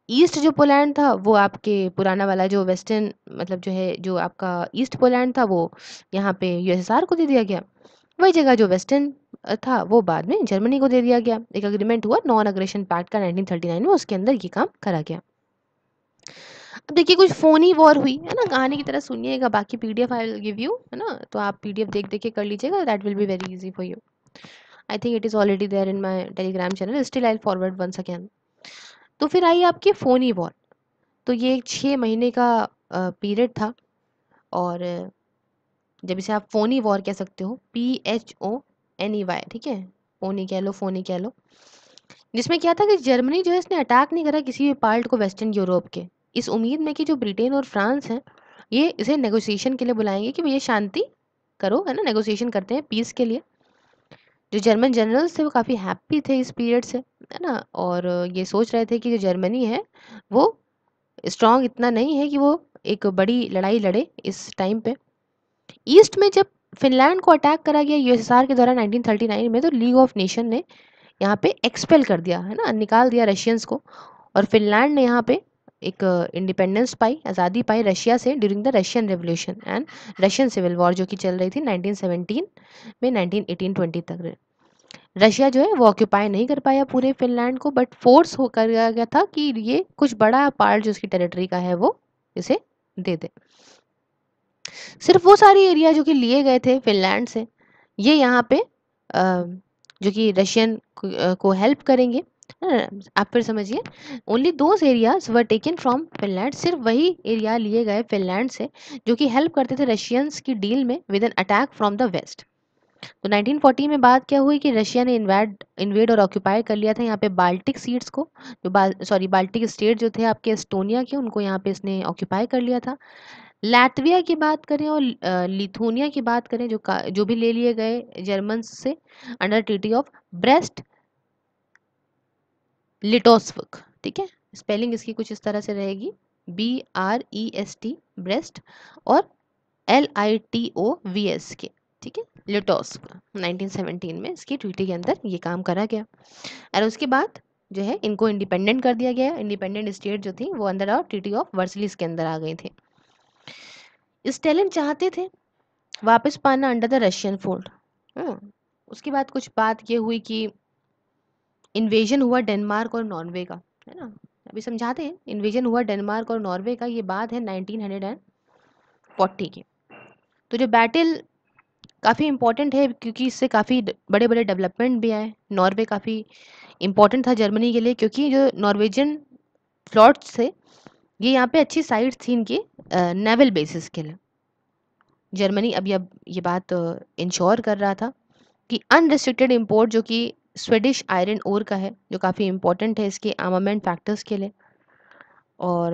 A: ईस्ट जो पोलैंड था वो आपके पुराना वाला जो वेस्टर्न मतलब जो है जो आपका ईस्ट पोलैंड था वो यहाँ पे यूएसएसआर को दे दिया गया। वही जगह जो वेस्टर्न था वो बाद में जर्मनी को दे दिया गया। एक एग्रीमेंट हुआ नॉन अग्रेशन पैक्ट का 1939 में, उसके अंदर ये काम करा गया। अब देखिए कुछ फोनी वॉर हुई, है ना, कहानी की तरह सुनिएगा, बाकी PDF I will give you, है ना, तो आप पीडीएफ देख देख के कर लीजिएगा, that will be very easy for you. I think it is already there in my Telegram channel, still I forward once again. तो फिर आई आपकी फोनी वॉर। तो ये एक 6 महीने का पीरियड था, और जब इसे आप फोनी वॉर कह सकते हो, PHONEY, ठीक है, फोनी कह लो, फोनी कह लो। जिसमें क्या था कि जर्मनी जो है इसने अटैक नहीं करा किसी भी पार्ट को वेस्टर्न यूरोप के, इस उम्मीद में कि जो ब्रिटेन और फ्रांस हैं ये इसे नेगोशिएशन के लिए बुलाएंगे कि भैया शांति करो, है ना, नेगोशिएशन करते हैं पीस के लिए। जो जर्मन जनरल्स थे वो काफ़ी हैप्पी थे इस पीरियड से, है ना, और ये सोच रहे थे कि जो जर्मनी है वो स्ट्रांग इतना नहीं है कि वो एक बड़ी लड़ाई लड़े इस टाइम पे। ईस्ट में जब फिनलैंड को अटैक करा गया यूएसएसआर के द्वारा 1939 में, तो लीग ऑफ नेशन ने यहाँ पे एक्सपेल कर दिया, है ना, निकाल दिया रशियंस को। और फिनलैंड ने यहाँ पे एक इंडिपेंडेंस पाई, आज़ादी पाई रशिया से during the Russian revolution and Russian civil war, जो कि चल रही थी 1917 में 1918-20 तक। रशिया जो है वो ऑक्यूपाई नहीं कर पाया पूरे फिनलैंड को, बट फोर्स हो कर गया था कि ये कुछ बड़ा पार्ट जो उसकी टेरिटरी का है वो इसे दे दे। सिर्फ वो सारी एरिया जो कि लिए गए थे फिनलैंड से, ये यहाँ पे जो कि रशियन को हेल्प करेंगे। आप फिर समझिए, only those areas were taken from Finland, सिर्फ वही एरिया लिए गए फिनलैंड से जो कि हेल्प करते थे रशियंस की डील में with an attack from the west. तो 1940 में बात क्या हुई कि रशिया ने इन्वेड और ऑक्यूपाई कर लिया था यहाँ पे बाल्टिक सीट्स को, जो बाल्टिक स्टेट जो थे आपके एस्टोनिया के, उनको यहाँ पे इसने ऑक्यूपाई कर लिया था। लातविया की बात करें और लिथुनिया की बात करें, जो भी ले लिए गए जर्मन से अंडर ट्रीटी ऑफ ब्रेस्ट लिटोस्विक, ठीक है। स्पेलिंग इसकी कुछ इस तरह से रहेगी, BREST ब्रेस्ट और LITOVS, ठीक है, लिटोस्क। 1917 में इसकी ट्रीटी के अंदर ये काम करा गया और उसके बाद जो है इनको इंडिपेंडेंट कर दिया गया। इंडिपेंडेंट स्टेट जो थी वो अंदर और ट्रीटी ऑफ वर्सलिस के अंदर आ गई थी। स्टेलिन चाहते थे वापस पाना अंडर द रशियन फोल्ड। उसके बाद कुछ बात ये हुई कि इन्वेजन हुआ डेनमार्क और नॉर्वे का, है ना, अभी समझाते हैं। इन्वेजन हुआ डेनमार्क और नॉर्वे का, ये बात है 1940 की। तो जो बैटल काफ़ी इंपॉर्टेंट है क्योंकि इससे काफ़ी बड़े बड़े डेवलपमेंट भी आए। नॉर्वे काफ़ी इंपॉर्टेंट था जर्मनी के लिए क्योंकि जो नॉर्वेजियन फ्लॉट्स थे ये यहाँ पे अच्छी साइट्स थी इनकी नेवल बेसिस के लिए। जर्मनी अब ये बात इंश्योर कर रहा था कि अनरिस्ट्रिक्टेड इंपोर्ट जो कि स्वीडिश आयरन ओर का है, जो काफ़ी इंपॉर्टेंट है इसके आर्मामेंट फैक्टर्स के लिए और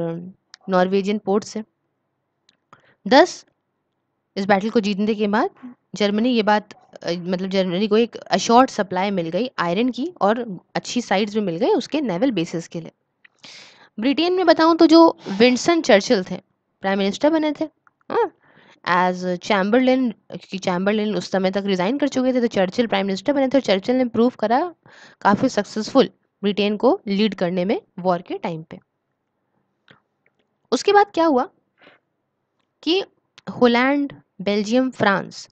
A: नॉर्वेजियन पोर्ट से। 10 इस बैटल को जीतने के बाद जर्मनी ये बात मतलब जर्मनी को एक अशोर्ड सप्लाई मिल गई आयरन की और अच्छी साइट्स भी मिल गई उसके नेवल बेसिस के लिए। ब्रिटेन में बताऊं तो जो विंस्टन चर्चिल थे प्राइम मिनिस्टर बने थे एज चैम्बरलिन, क्योंकि चैम्बरलिन उस समय तक रिजाइन कर चुके थे, तो चर्चिल प्राइम मिनिस्टर बने थे और चर्चिल ने प्रूव करा काफ़ी सक्सेसफुल ब्रिटेन को लीड करने में वॉर के टाइम पे। उसके बाद क्या हुआ कि होलैंड, बेल्जियम, फ्रांस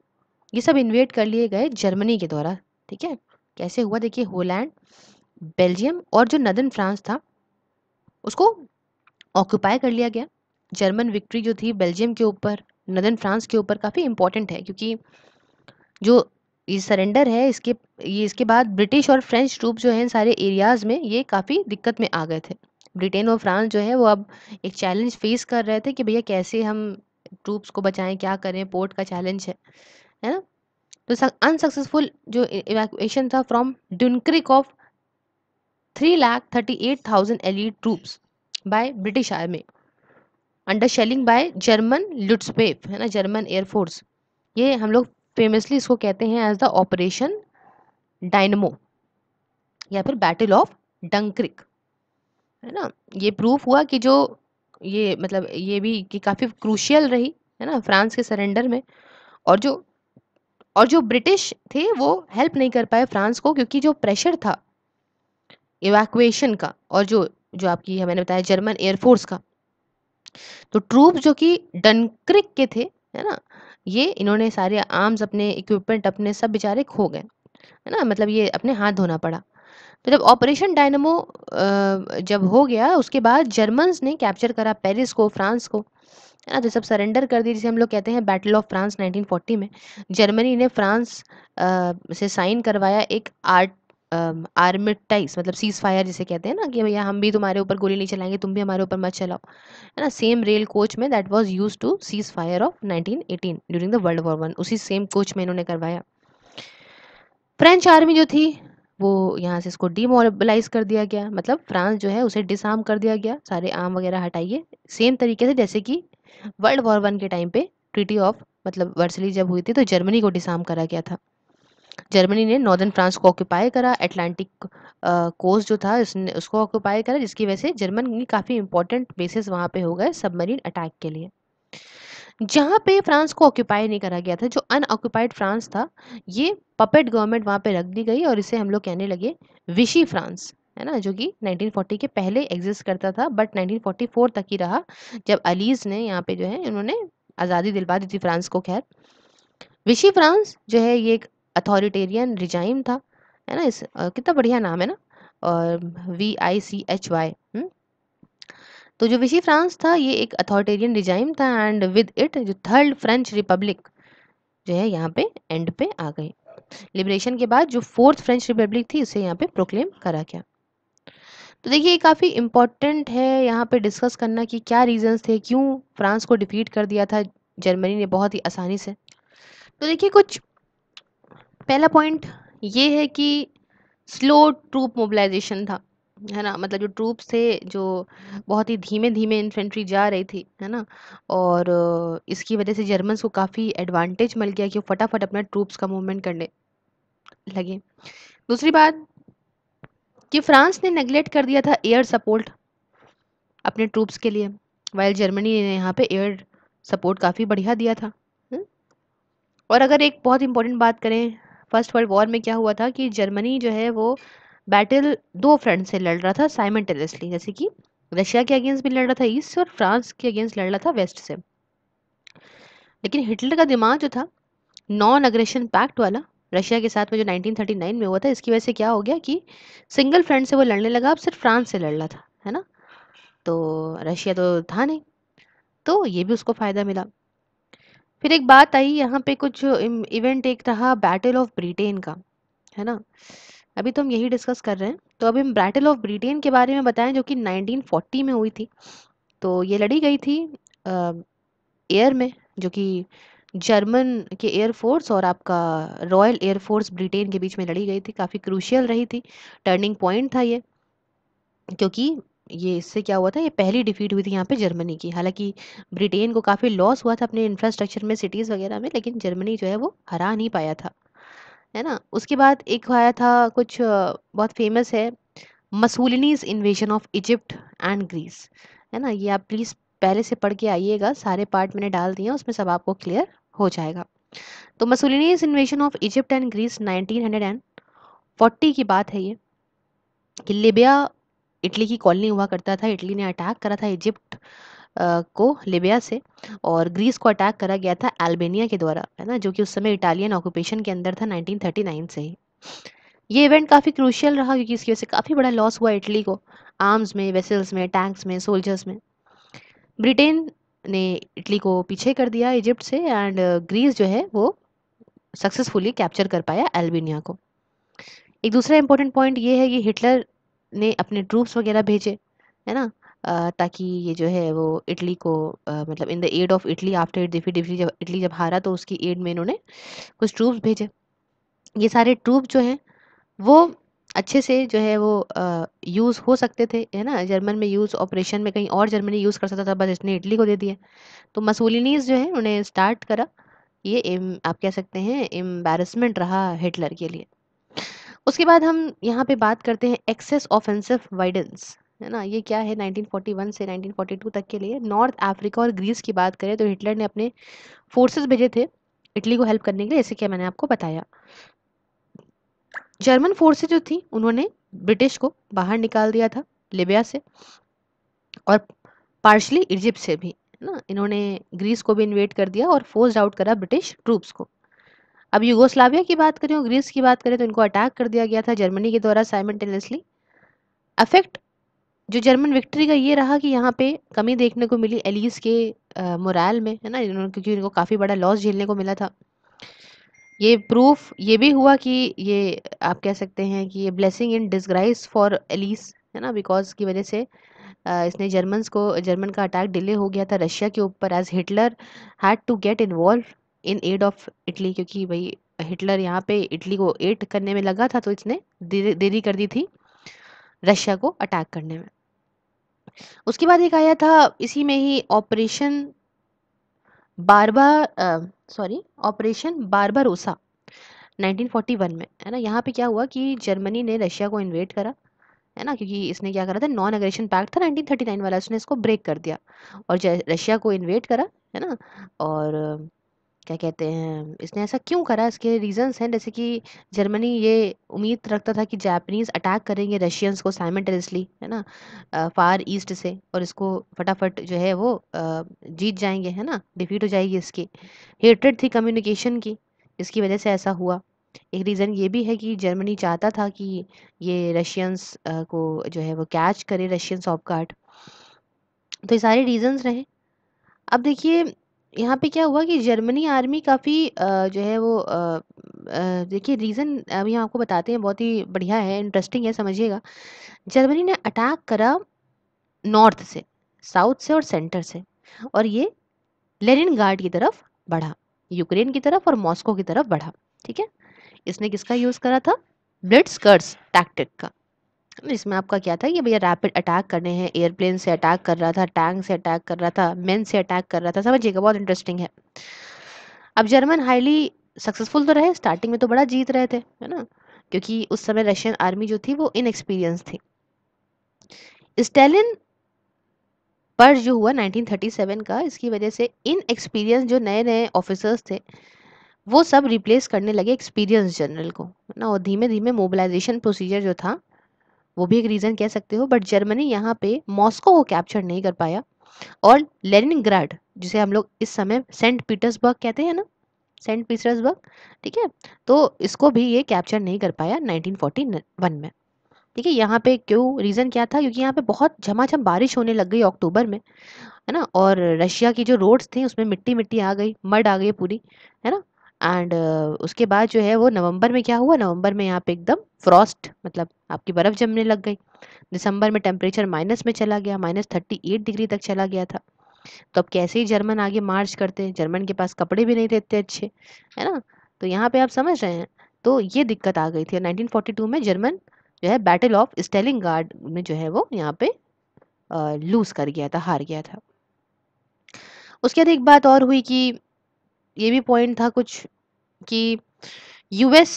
A: ये सब इन्वेड कर लिए गए जर्मनी के द्वारा, ठीक है। कैसे हुआ देखिए, होलैंड, बेल्जियम और जो नदर्न फ्रांस था उसको ऑक्यूपाई कर लिया गया। जर्मन विक्ट्री जो थी बेल्जियम के ऊपर, नदर्न फ्रांस के ऊपर काफ़ी इंपॉर्टेंट है क्योंकि जो ये सरेंडर है इसके बाद ब्रिटिश और फ्रेंच ट्रूप जो हैं सारे एरियाज़ में ये काफ़ी दिक्कत में आ गए थे। ब्रिटेन और फ्रांस जो है वो अब एक चैलेंज फेस कर रहे थे कि भैया कैसे हम ट्रूप्स को बचाएं, क्या करें, पोर्ट का चैलेंज है ना। तो अनसक्सेसफुल जो इवैक्यूएशन था from Dunkirk of 3,38,000 elite troops by British army under shelling by German Luftwaffe, है ना, जर्मन एयरफोर्स। ये हम लोग फेमसली इसको कहते हैं एज द ऑपरेशन डायनमो या फिर बैटल ऑफ डंक्रिक, है ना। ये प्रूफ हुआ कि जो ये मतलब ये भी कि काफ़ी क्रूशियल रही, है ना, फ्रांस के सरेंडर में। और जो ब्रिटिश थे वो हेल्प नहीं कर पाए फ्रांस को क्योंकि जो प्रेशर था इवैक्यूएशन का और जो जो आपकी मैंने बताया जर्मन एयरफोर्स का, तो ट्रूप जो कि डनक्रिक के थे, है ना, ये इन्होंने सारे आर्म्स अपने इक्विपमेंट अपने सब बेचारे खो गए, है ना, मतलब ये अपने हाथ धोना पड़ा। तो जब ऑपरेशन डायनामो जब हो गया उसके बाद जर्मन्स ने कैप्चर करा पेरिस को, फ्रांस को, है ना, तो सब सरेंडर कर दी, जिसे हम लोग कहते हैं बैटल ऑफ फ्रांस 1940 में। जर्मनी ने फ्रांस से साइन करवाया एक आर्मिटाइज मतलब सीज फायर जिसे कहते हैं ना, कि भैया हम भी तुम्हारे ऊपर गोली नहीं चलाएंगे, तुम भी हमारे ऊपर मत चलाओ, है ना। सेम रेल कोच में that was used to cease fire of 1918 during the world war 1, उसी सेम कोच में इन्होंने करवाया। फ्रेंच आर्मी जो थी वो यहाँ से इसको डीमोबिलाइज कर दिया गया, मतलब फ्रांस जो है उसे डिसआर्म कर दिया गया, सारे आर्म वगैरह हटाइए, सेम तरीके से जैसे कि वर्ल्ड वॉर 1 के टाइम पे ट्रीटी ऑफ मतलब वर्सली जब हुई थी तो जर्मनी को डिसआर्म करा गया था। जर्मनी ने नॉर्दर्न फ्रांस को ऑक्यूपाई करा, अटलांटिक कोस्ट जो था इसने उसको ऑक्यूपाई करा, जिसकी वजह से जर्मन की काफ़ी इंपॉर्टेंट बेसिस वहाँ पे हो गए सबमरीन अटैक के लिए। जहाँ पे फ्रांस को ऑक्यूपाई नहीं करा गया था, जो अनऑक्यूपाइड फ्रांस था, ये पपेट गवर्नमेंट वहाँ पे रख दी गई और इसे हम लोग कहने लगे विशी फ्रांस, है ना, जो कि 1940 के पहले एग्जिस्ट करता था बट 1944 तक ही रहा, जब अलीज ने यहाँ पे जो है इन्होंने आज़ादी दिलवा दी थी फ्रांस को। खैर, विशी फ्रांस जो है ये एक अथॉरिटेरियन रिजाइम था, है ना, इस कितना बढ़िया नाम है ना, और VICHY। तो जो विशी फ्रांस था ये एक अथॉरिटेरियन रिजाइम था एंड विद इट जो थर्ड फ्रेंच रिपब्लिक जो है यहाँ पे एंड पे आ गई। लिबरेशन के बाद जो फोर्थ फ्रेंच रिपब्लिक थी उसे यहाँ पे प्रोक्लेम करा गया। तो देखिए ये काफ़ी इम्पोर्टेंट है यहाँ पे डिस्कस करना कि क्या रीजंस थे, क्यों फ्रांस को डिफीट कर दिया था जर्मनी ने बहुत ही आसानी से। तो देखिए कुछ पहला पॉइंट ये है कि स्लो ट्रूप मोबिलाइजेशन था, है ना, मतलब जो ट्रूप्स थे जो बहुत ही धीमे धीमे इन्फेंट्री जा रही थी, है ना, और इसकी वजह से जर्मन्स को काफ़ी एडवांटेज मिल गया कि वो फटाफट अपना ट्रूप्स का मूवमेंट करने लगे। दूसरी बात कि फ्रांस ने नेग्लेक्ट कर दिया था एयर सपोर्ट अपने ट्रूप्स के लिए, वाइल जर्मनी ने यहाँ पे एयर सपोर्ट काफ़ी बढ़िया दिया था। हम्म? और अगर एक बहुत इंपॉर्टेंट बात करें, फर्स्ट वर्ल्ड वॉर में क्या हुआ था कि जर्मनी जो है वो बैटल दो फ्रंट से लड़ रहा था साइमल्टेनियसली, जैसे कि रशिया के अगेंस्ट भी लड़ रहा था ईस्ट से और फ्रांस के अगेंस्ट लड़ रहा था वेस्ट से। लेकिन हिटलर का दिमाग जो था नॉन अग्रेशन पैक्ट वाला रशिया के साथ में जो 1939 में हुआ था, इसकी वजह से क्या हो गया कि सिंगल फ्रंट से वो लड़ने लगा, अब सिर्फ फ्रांस से लड़ रहा था, है ना, तो रशिया तो था नहीं, तो ये भी उसको फायदा मिला। फिर एक बात आई यहाँ पे, कुछ इवेंट एक रहा बैटल ऑफ ब्रिटेन का, है ना, अभी तो हम यही डिस्कस कर रहे हैं, तो अभी हम बैटल ऑफ ब्रिटेन के बारे में बताएं जो कि 1940 में हुई थी। तो ये लड़ी गई थी एयर में, जो कि जर्मन के एयरफोर्स और आपका रॉयल एयरफोर्स ब्रिटेन के बीच में लड़ी गई थी, काफ़ी क्रूशियल रही थी, टर्निंग पॉइंट था ये, क्योंकि ये इससे क्या हुआ था, ये पहली डिफीट हुई थी यहाँ पे जर्मनी की। हालांकि ब्रिटेन को काफ़ी लॉस हुआ था अपने इंफ्रास्ट्रक्चर में, सिटीज़ वगैरह में, लेकिन जर्मनी जो है वो हरा नहीं पाया था, है ना। उसके बाद एक आया था कुछ बहुत फेमस है, Mussolini's invasion of Egypt and Greece, है ना, ये आप प्लीज़ पहले से पढ़ के आइएगा, सारे पार्ट मैंने डाल दिए हैं उसमें, सब आपको क्लियर हो जाएगा। तो Mussolini's invasion of Egypt and Greece 1940 की बात है ये, कि लिबिया इटली की कॉलोनी हुआ करता था, इटली ने अटैक करा था इजिप्ट को लिबिया से, और ग्रीस को अटैक करा गया था अल्बानिया के द्वारा, है ना, जो कि उस समय इटालियन ऑक्यूपेशन के अंदर था 1939 से ही। ये इवेंट काफ़ी क्रूशियल रहा क्योंकि इसकी वजह से काफ़ी बड़ा लॉस हुआ इटली को, आर्म्स में, वेसल्स में, टैंक्स में, सोल्जर्स में। ब्रिटेन ने इटली को पीछे कर दिया इजिप्ट से एंड ग्रीस जो है वो सक्सेसफुली कैप्चर कर पाया अल्बानिया को। एक दूसरा इंपॉर्टेंट पॉइंट ये है कि हिटलर ने अपने ट्रूप्स वगैरह भेजे, है ना, ताकि ये जो है वो इटली को मतलब in the aid of Italy after defeat, जब इटली जब हारा तो उसकी एड में इन्होंने कुछ ट्रूप्स भेजे। ये सारे ट्रूप जो हैं वो अच्छे से जो है वो यूज़ हो सकते थे, है ना, जर्मन में यूज़ ऑपरेशन में कहीं और जर्मनी यूज़ कर सकता था, बस इसने इटली को दे दिए। तो मसूलिनीज जो है उन्हें स्टार्ट करा, ये आप कह सकते हैं एम्बैरसमेंट रहा हिटलर के लिए। उसके बाद हम यहाँ पे बात करते हैं एक्सेस ऑफेंसिव वाइडेंस, है ना, ये क्या है, 1941 से 1942 तक के लिए नॉर्थ अफ्रीका और ग्रीस की बात करें तो हिटलर ने अपने फोर्सेस भेजे थे इटली को हेल्प करने के लिए, जैसे कि मैंने आपको बताया। जर्मन फोर्सेस जो थी उन्होंने ब्रिटिश को बाहर निकाल दिया था लिबिया से, और पार्शली इजिप्ट से भी, है ना, इन्होंने ग्रीस को भी इन्वेट कर दिया और फोर्स्ड आउट करा ब्रिटिश ट्रूप्स को। अब यूगोस्लाविया की बात करें और ग्रीस की बात करें तो इनको अटैक कर दिया गया था जर्मनी के द्वारा साइमल्टेनियसली। अफेक्ट जो जर्मन विक्ट्री का ये रहा कि यहाँ पे कमी देखने को मिली एलिस के मोराल में, है ना, क्योंकि इनको काफ़ी बड़ा लॉस झेलने को मिला था। ये प्रूफ ये भी हुआ कि ये आप कह सकते हैं कि ये ब्लेसिंग इन डिस्ग्राइज फॉर एलिस, है ना, बिकॉज की वजह से इसने जर्मन का अटैक डिले हो गया था रशिया के ऊपर, as Hitler had to get involve in aid of Italy, क्योंकि भाई हिटलर यहाँ पे इटली को एड करने में लगा था, तो इसने देरी कर दी थी रशिया को अटैक करने में। उसके बाद एक आया था इसी में ही ऑपरेशन बारबा ऑपरेशन बारबारोसा 1941 में, है ना। यहाँ पे क्या हुआ कि जर्मनी ने रशिया को इन्वेट करा, है ना, क्योंकि इसने क्या करा था, नॉन एग्रेशन पैक्ट था 1939 वाला, उसने इसको ब्रेक कर दिया और रशिया को इन्वेट करा, है ना। और क्या कहते हैं, इसने ऐसा क्यों करा, इसके रीजंस हैं, जैसे कि जर्मनी ये उम्मीद रखता था कि जापानीज अटैक करेंगे रशियंस को साइमल्टेनियसली, है ना, फार ईस्ट से, और इसको फटाफट जो है वो जीत जाएंगे, है ना, डिफीट हो जाएगी इसकी। हेट्रेड थी कम्युनिकेशन की, इसकी वजह से ऐसा हुआ। एक रीज़न ये भी है कि जर्मनी चाहता था कि ये रशियंस को जो है वो कैच करे, रशियन सॉफ्ट कार्ड। तो ये सारे रीजंस रहे। अब देखिए यहाँ पे क्या हुआ कि जर्मनी आर्मी काफ़ी जो है वो देखिए रीज़न अभी हम आपको बताते हैं, बहुत ही बढ़िया है, इंटरेस्टिंग है, समझिएगा। जर्मनी ने अटैक करा नॉर्थ से, साउथ से और सेंटर से, और ये लेनिनग्राड की तरफ बढ़ा, यूक्रेन की तरफ और मॉस्को की तरफ बढ़ा। ठीक है, इसने किसका यूज़ करा था, ब्लिट्जक्रिग टैक्टिक का। इसमें आपका क्या था कि भैया रैपिड अटैक करने हैं, एयरप्लेन से अटैक कर रहा था, टैंक से अटैक कर रहा था, मेन से अटैक कर रहा था, समझिएगा, बहुत इंटरेस्टिंग है। अब जर्मन हाईली सक्सेसफुल तो रहे, स्टार्टिंग में तो बड़ा जीत रहे थे, है ना, क्योंकि उस समय रशियन आर्मी जो थी वो इनएक्सपीरियंस थी। स्टालिन पर जो हुआ 1937 का, इसकी वजह से इनएक्सपीरियंस जो नए नए ऑफिसर्स थे वो सब रिप्लेस करने लगे एक्सपीरियंस जनरल को, है ना, और धीमे धीमे मोबिलाइजेशन प्रोसीजर जो था वो भी एक रीज़न कह सकते हो। बट जर्मनी यहाँ पे मॉस्को को कैप्चर नहीं कर पाया, और लेनिनग्राड, जिसे हम लोग इस समय सेंट पीटर्सबर्ग कहते हैं ना, सेंट पीटर्सबर्ग, ठीक है, तो इसको भी ये कैप्चर नहीं कर पाया 1941 में। ठीक है, यहाँ पे क्यों, रीज़न क्या था, क्योंकि यहाँ पे बहुत झमाझम बारिश होने लग गई अक्टूबर में, है ना, और रशिया की जो रोड्स थी उसमें मिट्टी मिट्टी आ गई, मड आ गई पूरी, है ना। एंड उसके बाद जो है वो नवंबर में क्या हुआ, नवंबर में यहाँ पे एकदम फ्रॉस्ट, मतलब आपकी बर्फ जमने लग गई। दिसंबर में टेम्परेचर माइनस में चला गया, -38 डिग्री तक चला गया था। तो अब कैसे ही जर्मन आगे मार्च करते, जर्मन के पास कपड़े भी नहीं थे इतने अच्छे, है ना। तो यहाँ पे आप समझ रहे हैं, तो ये दिक्कत आ गई थी। 1942 में जर्मन जो है बैटल ऑफ स्टेलिनग्राड में जो है वो यहाँ पे लूज कर गया था, हार गया था। उसके बाद एक बात और हुई कि ये भी पॉइंट था कुछ कि यूएस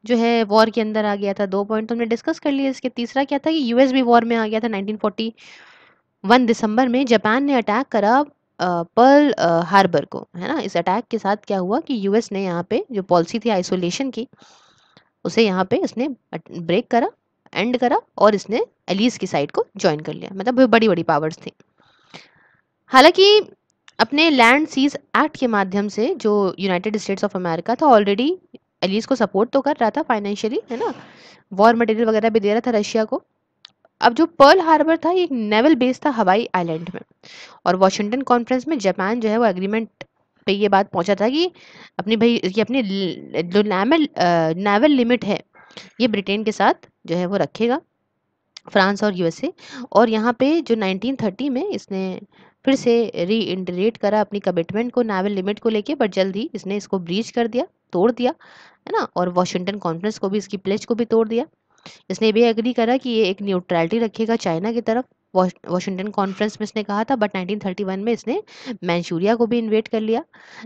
A: जो है वॉर के अंदर आ गया था। 2 पॉइंट तो हमने डिस्कस कर लिए, इसके तीसरा क्या था कि यूएस भी वॉर में आ गया था। 1941 दिसंबर में जापान ने अटैक करा पर्ल हार्बर को, है ना। इस अटैक के साथ क्या हुआ कि यूएस ने यहाँ पे जो पॉलिसी थी आइसोलेशन की, उसे यहाँ पे इसने ब्रेक करा, एंड करा, और इसने एलीज की साइड को ज्वाइन कर लिया, मतलब बड़ी बड़ी पावर्स थी। हालांकि अपने लैंड सीज एक्ट के माध्यम से जो यूनाइटेड स्टेट्स ऑफ अमेरिका था ऑलरेडी एलिस को सपोर्ट तो कर रहा था फाइनेंशियली, है ना, वॉर मटेरियल वगैरह भी दे रहा था रशिया को। अब जो पर्ल हार्बर था ये एक नेवल बेस था हवाई आइलैंड में, और वॉशिंगटन कॉन्फ्रेंस में जापान जो है वो एग्रीमेंट पे ये बात पहुंचा था कि अपनी भाई ये अपनी जो नेवल लिमिट है ये ब्रिटेन के साथ जो है वो रखेगा, फ्रांस और यूएसए। और यहाँ पे जो 1930 में इसने फिर से रीइंटरेट करा अपनी कमिटमेंट को नेवल लिमिट को लेके, बट जल्द ही इसने इसको ब्रीच कर दिया, तोड़ दिया, है ना, और वॉशिंगटन कॉन्फ्रेंस को भी, इसकी प्लेज को भी तोड़ दिया। इसने भी एग्री करा कि ये एक न्यूट्रलिटी रखेगा चाइना की तरफ, वॉशिंगटन कॉन्फ्रेंस में इसने कहा था। बट 1931 में इसने मैनचूरिया को भी इन्वेट कर लिया।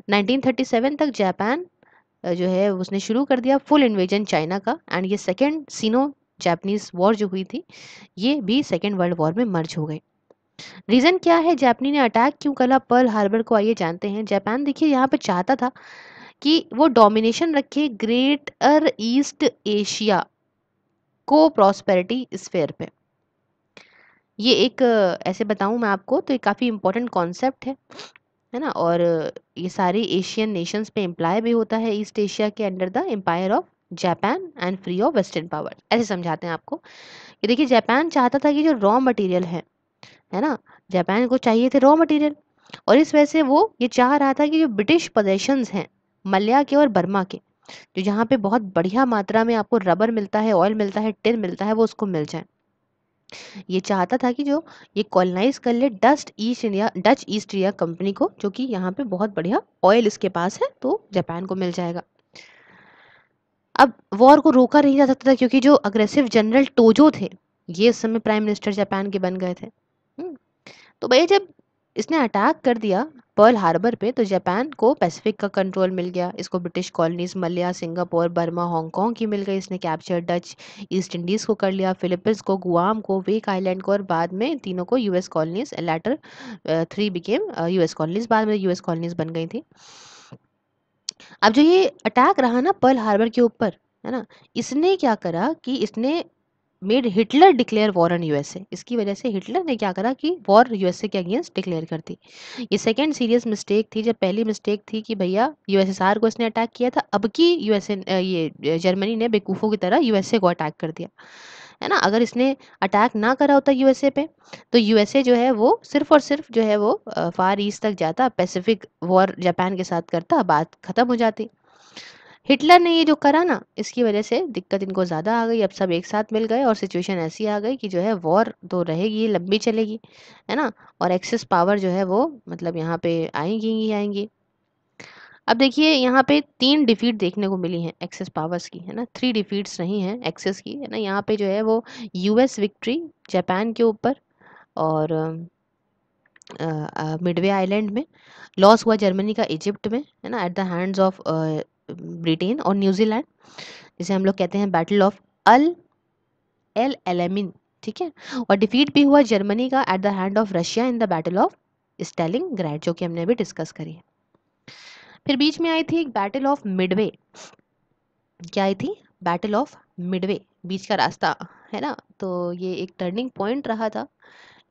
A: 1937 तक जापान जो है उसने शुरू कर दिया फुल इन्वेजन चाइना का, एंड ये सेकेंड सीनो जापानीज वॉर जो हुई थी ये भी सेकेंड वर्ल्ड वॉर में मर्ज हो गई। रीजन क्या है, जापानी ने अटैक क्यों करा पर्ल हार्बर को, आइए जानते हैं। जापान देखिए यहाँ पे चाहता था कि वो डोमिनेशन रखे ग्रेटर ईस्ट एशिया को प्रॉस्पेरिटी स्फेयर पे। ये एक ऐसे बताऊं मैं आपको तो ये काफ़ी इंपॉर्टेंट कॉन्सेप्ट है ना, और ये सारे एशियन नेशंस पे इम्प्लाई भी होता है, ईस्ट एशिया के under the empire of Japan and free of western power, ऐसे समझाते हैं आपको। कि देखिए जापान चाहता था कि जो रॉ मटेरियल है ना, जापान को चाहिए थे रॉ मटेरियल, और इस वजह से वो ये चाह रहा था कि जो ब्रिटिश पोजेशंस हैं मल्या के और बर्मा के, जो जहाँ पे बहुत बढ़िया मात्रा में आपको रबर मिलता है, ऑयल मिलता है, टिन मिलता है, वो उसको मिल जाए। ये चाहता था कि जो ये कॉलोनाइज कर ले डच ईस्ट इंडिया कंपनी को, जो कि यहाँ पे बहुत बढ़िया ऑयल इसके पास है, तो जापान को मिल जाएगा। अब वॉर को रोका नहीं जा सकता था क्योंकि जो अग्रेसिव जनरल टोजो थे ये इस समय प्राइम मिनिस्टर जापान के बन गए थे। तो भैया जब इसने अटैक कर दिया पर्ल हार्बर पे, तो जापान को पैसिफिक का कंट्रोल मिल गया, इसको ब्रिटिश कॉलोनीज मलया, सिंगापुर, बर्मा, हांगकांग की मिल गई, इसने कैप्चर डच ईस्ट इंडीज को कर लिया, फिलीपींस को, गुआम को, वेक आइलैंड को, और बाद में तीनों को US colonies, later 3 became US colonies, बाद में यूएस कॉलोनीज बन गई थी। अब जो ये अटैक रहा ना पर्ल हार्बर के ऊपर, है ना, इसने क्या करा कि इसने made Hitler declare war on USA. इसकी वजह से हिटलर ने क्या करा कि वॉर यूएसए के अगेंस्ट डिक्लेयर कर दी। ये सेकंड सीरियस मिस्टेक थी। जब पहली मिस्टेक थी कि भैया यूएसएसआर को इसने अटैक किया था, अब की यूएसए ये जर्मनी ने बेवकूफ़ों की तरह यूएसए को अटैक कर दिया, है ना। अगर इसने अटैक ना करा होता यूएसए पे, तो यूएसए जो है वो सिर्फ और सिर्फ जो है वो फार ईस्ट तक जाता, पैसिफिक वॉर जापान के साथ करता, बात खत्म हो जाती। हिटलर ने ये जो करा ना, इसकी वजह से दिक्कत इनको ज़्यादा आ गई। अब सब एक साथ मिल गए और सिचुएशन ऐसी आ गई कि जो है वॉर तो रहेगी, लंबी चलेगी, है ना, और एक्सेस पावर जो है वो मतलब यहाँ पे आएंगी ही आएंगी। अब देखिए यहाँ पे 3 डिफीट देखने को मिली हैं एक्सेस पावर्स की, है ना, 3 डिफीट्स नहीं हैं एक्सेस की, है ना। यहाँ पे जो है वो यूएस विक्ट्री जापान के ऊपर, और मिडवे आइलैंड में लॉस हुआ जर्मनी का इजिप्ट में, है ना, at the hands of Britain और न्यूजीलैंड, जिसे हम लोग कहते हैं बैटल ऑफ अल एल एलेमिन, ठीक है। और डिफीट भी हुआ जर्मनी का at the hand of Russia in the battle of Stalingrad, जो कि हमने अभी डिस्कस करी है। फिर बीच में आई थी एक बैटल ऑफ मिडवे। क्या आई थी? बैटल ऑफ मिडवे, बीच का रास्ता, है ना। तो ये एक टर्निंग पॉइंट रहा था।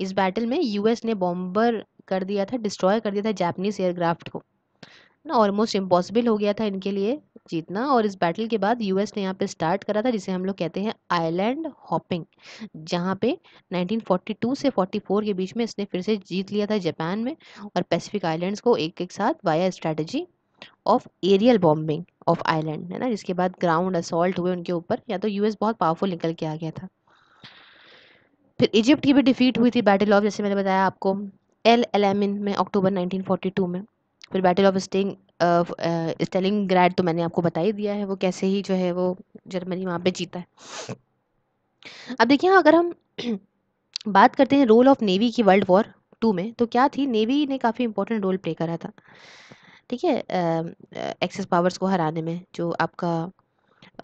A: इस बैटल में यूएस ने बॉम्बर कर दिया था, डिस्ट्रॉय कर दिया था जापानीज एयरक्राफ्ट को, ना, ऑलमोस्ट इम्पॉसिबल हो गया था इनके लिए जीतना। और इस बैटल के बाद यूएस ने यहाँ पे स्टार्ट करा था, जिसे हम लोग कहते हैं आइलैंड हॉपिंग, जहाँ पे 1942 से 44 के बीच में इसने फिर से जीत लिया था जापान में, और पैसिफिक आइलैंड्स को एक एक साथ via strategy of aerial bombing of island, है ना, जिसके बाद ग्राउंड असॉल्ट हुए उनके ऊपर। या तो यूएस बहुत पावरफुल निकल के आ गया था। फिर इजिप्ट की भी डिफीट हुई थी, बैटल ऑफ, जैसे मैंने बताया आपको, एल एलामिन में अक्टूबर 1942 में। फिर बैटल ऑफ स्टेलिंगग्राड तो मैंने आपको बता ही दिया है, वो कैसे ही जो है वो जर्मनी वहाँ पे जीता है। अब देखिए अगर हम बात करते हैं रोल ऑफ नेवी की वर्ल्ड वॉर 2 में, तो क्या थी, नेवी ने काफ़ी इंपॉर्टेंट रोल प्ले करा था, ठीक है, एक्सेस पावर्स को हराने में। जो आपका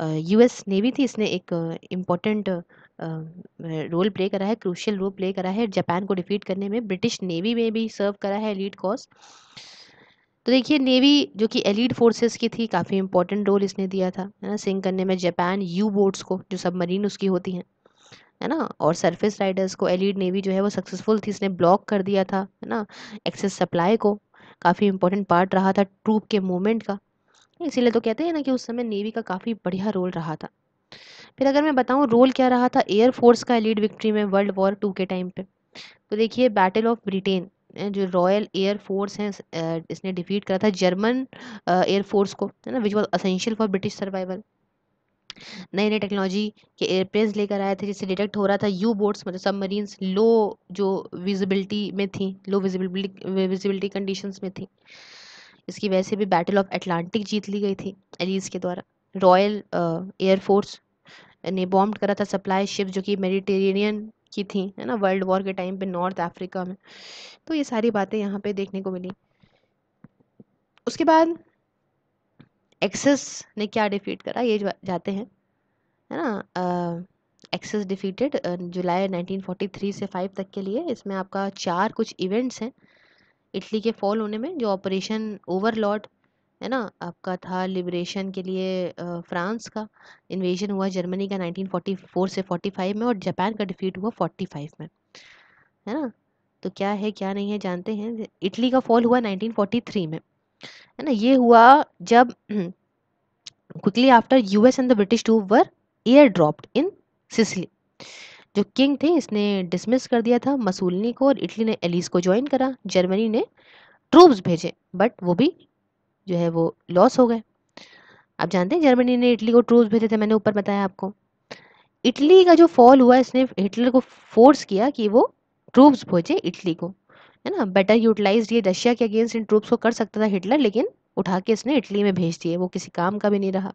A: यूएस नेवी थी, इसने एक इम्पॉर्टेंट रोल प्ले करा है, क्रूशियल रोल प्ले करा है जापान को डिफीट करने में। ब्रिटिश नेवी में भी सर्व करा है लीड कॉज। तो देखिए नेवी जो कि एलीड फोर्सेस की थी, काफ़ी इंपॉर्टेंट रोल इसने दिया था, है ना, सिंक करने में जापान यू बोट्स को, जो सबमरीन उसकी होती हैं, है ना, और सरफेस राइडर्स को। एलीड नेवी जो है वो सक्सेसफुल थी, इसने ब्लॉक कर दिया था, है ना, एक्सेस सप्लाई को। काफ़ी इंपॉर्टेंट पार्ट रहा था ट्रूप के मूवमेंट का, इसीलिए तो कहते हैं ना कि उस समय नेवी का काफ़ी बढ़िया रोल रहा था। फिर अगर मैं बताऊं रोल क्या रहा था एयरफोर्स का लीड विक्ट्री में वर्ल्ड वॉर 2 के टाइम पे, तो देखिए बैटल ऑफ ब्रिटेन, जो रॉयल एयर फोर्स है, इसने डिफीट करा था जर्मन एयर फोर्स को, है ना, which was essential for British survival. नई नई टेक्नोलॉजी के एयरप्लेन्स लेकर आए थे, जिससे डिटेक्ट हो रहा था यू बोट्स, मतलब सबमरीन्स लो जो विजिबिलिटी में थी, लो विजिबिलिटी कंडीशंस में थी। इसकी वजह से भी बैटल ऑफ अटलांटिक जीत ली गई थी एलीज के द्वारा। रॉयल एयर फोर्स ने बॉम्ब करा था सप्लाई शिप जो कि मेडिटेरेनियन की थी, है ना, वर्ल्ड वॉर के टाइम पे नॉर्थ अफ्रीका में। तो ये सारी बातें यहाँ पे देखने को मिली। उसके बाद एक्सेस ने क्या डिफीट करा, ये जाते हैं, है ना। एक्सेस डिफीटेड जुलाई 1943 से 5 तक के लिए। इसमें आपका 4 कुछ इवेंट्स हैं इटली के फॉल होने में। जो ऑपरेशन ओवरलॉर्ड, है ना, आपका था लिबरेशन के लिए फ्रांस का। इन्वेजन हुआ जर्मनी का 1944 से 45 में, और जापान का डिफीट हुआ 45 में, है ना। तो क्या है क्या नहीं है जानते हैं। इटली का फॉल हुआ 1943 में, है ना। ये हुआ जब quickly after US and the British troop were air dropped in Sicily. जो किंग थे इसने डिसमिस कर दिया था मसूलनी को, और इटली ने एलिस को ज्वाइन करा। जर्मनी ने ट्रूप्स भेजे, बट वो भी जो है वो लॉस हो गए। आप जानते हैं जर्मनी ने इटली को ट्रूप्स भेजे थे, मैंने ऊपर बताया आपको। इटली का जो फॉल हुआ, इसने हिटलर को फोर्स किया कि वो ट्रूप्स भेजे इटली को, है ना। बेटर यूटिलाइज ये रशिया के अगेंस्ट इन ट्रूप्स को कर सकता था हिटलर, लेकिन उठा के इसने इटली में भेज दिए, वो किसी काम का भी नहीं रहा।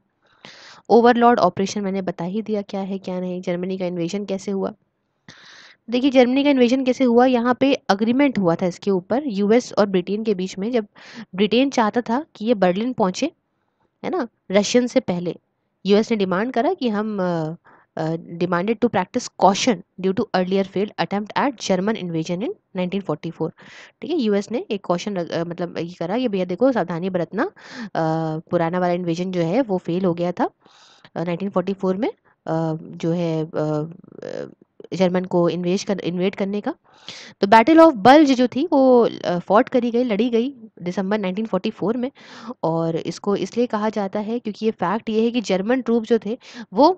A: ओवरलॉर्ड ऑपरेशन मैंने बता ही दिया क्या है क्या नहीं, जर्मनी का इन्वेजन कैसे हुआ। देखिए जर्मनी का इन्वेजन कैसे हुआ, यहाँ पे अग्रीमेंट हुआ था इसके ऊपर यूएस और ब्रिटेन के बीच में। जब ब्रिटेन चाहता था कि ये बर्लिन पहुंचे, है ना, रशियन से पहले, यूएस ने डिमांड करा कि हम demanded to practice caution due to earlier failed attempt at German invasion in 1944। ठीक है, यूएस ने एक कॉशन मतलब ये करा कि भैया देखो सावधानी बरतना, पुराना वाला इन्वेजन जो है वो फेल हो गया था 1944 में, जो है जर्मन को इन्वेड करने का। तो बैटल ऑफ बल्ज जो थी वो फॉट करी गई, लड़ी गई दिसंबर 1944 में। और इसको इसलिए कहा जाता है क्योंकि ये फैक्ट ये है कि जर्मन ट्रूप जो थे वो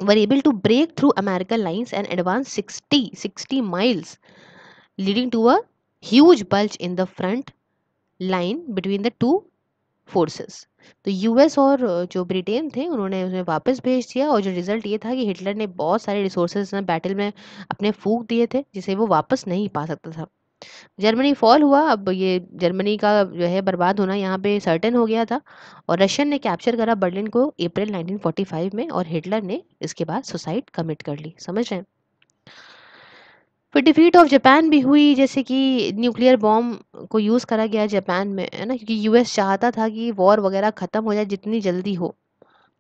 A: were able to break through American lines and advance 60 miles, leading to a huge bulge in the front line between the two forces. तो यूएस और जो ब्रिटेन थे उन्होंने उन्हें वापस भेज दिया, और जो रिजल्ट ये था कि हिटलर ने बहुत सारे रिसोर्सेज ना बैटल में अपने फूंक दिए थे, जिसे वो वापस नहीं पा सकता था। जर्मनी फॉल हुआ। अब ये जर्मनी का जो है बर्बाद होना यहाँ पे सर्टेन हो गया था, और रशियन ने कैप्चर करा बर्लिन को अप्रैल 1945 में, और हिटलर ने इसके बाद सुसाइड कमिट कर ली। समझ रहे हैं। फिर डिफीट ऑफ जापान भी हुई, जैसे कि न्यूक्लियर बॉम्ब को यूज़ करा गया जापान में, है ना, क्योंकि यूएस चाहता था कि वॉर वगैरह ख़त्म हो जाए जितनी जल्दी हो,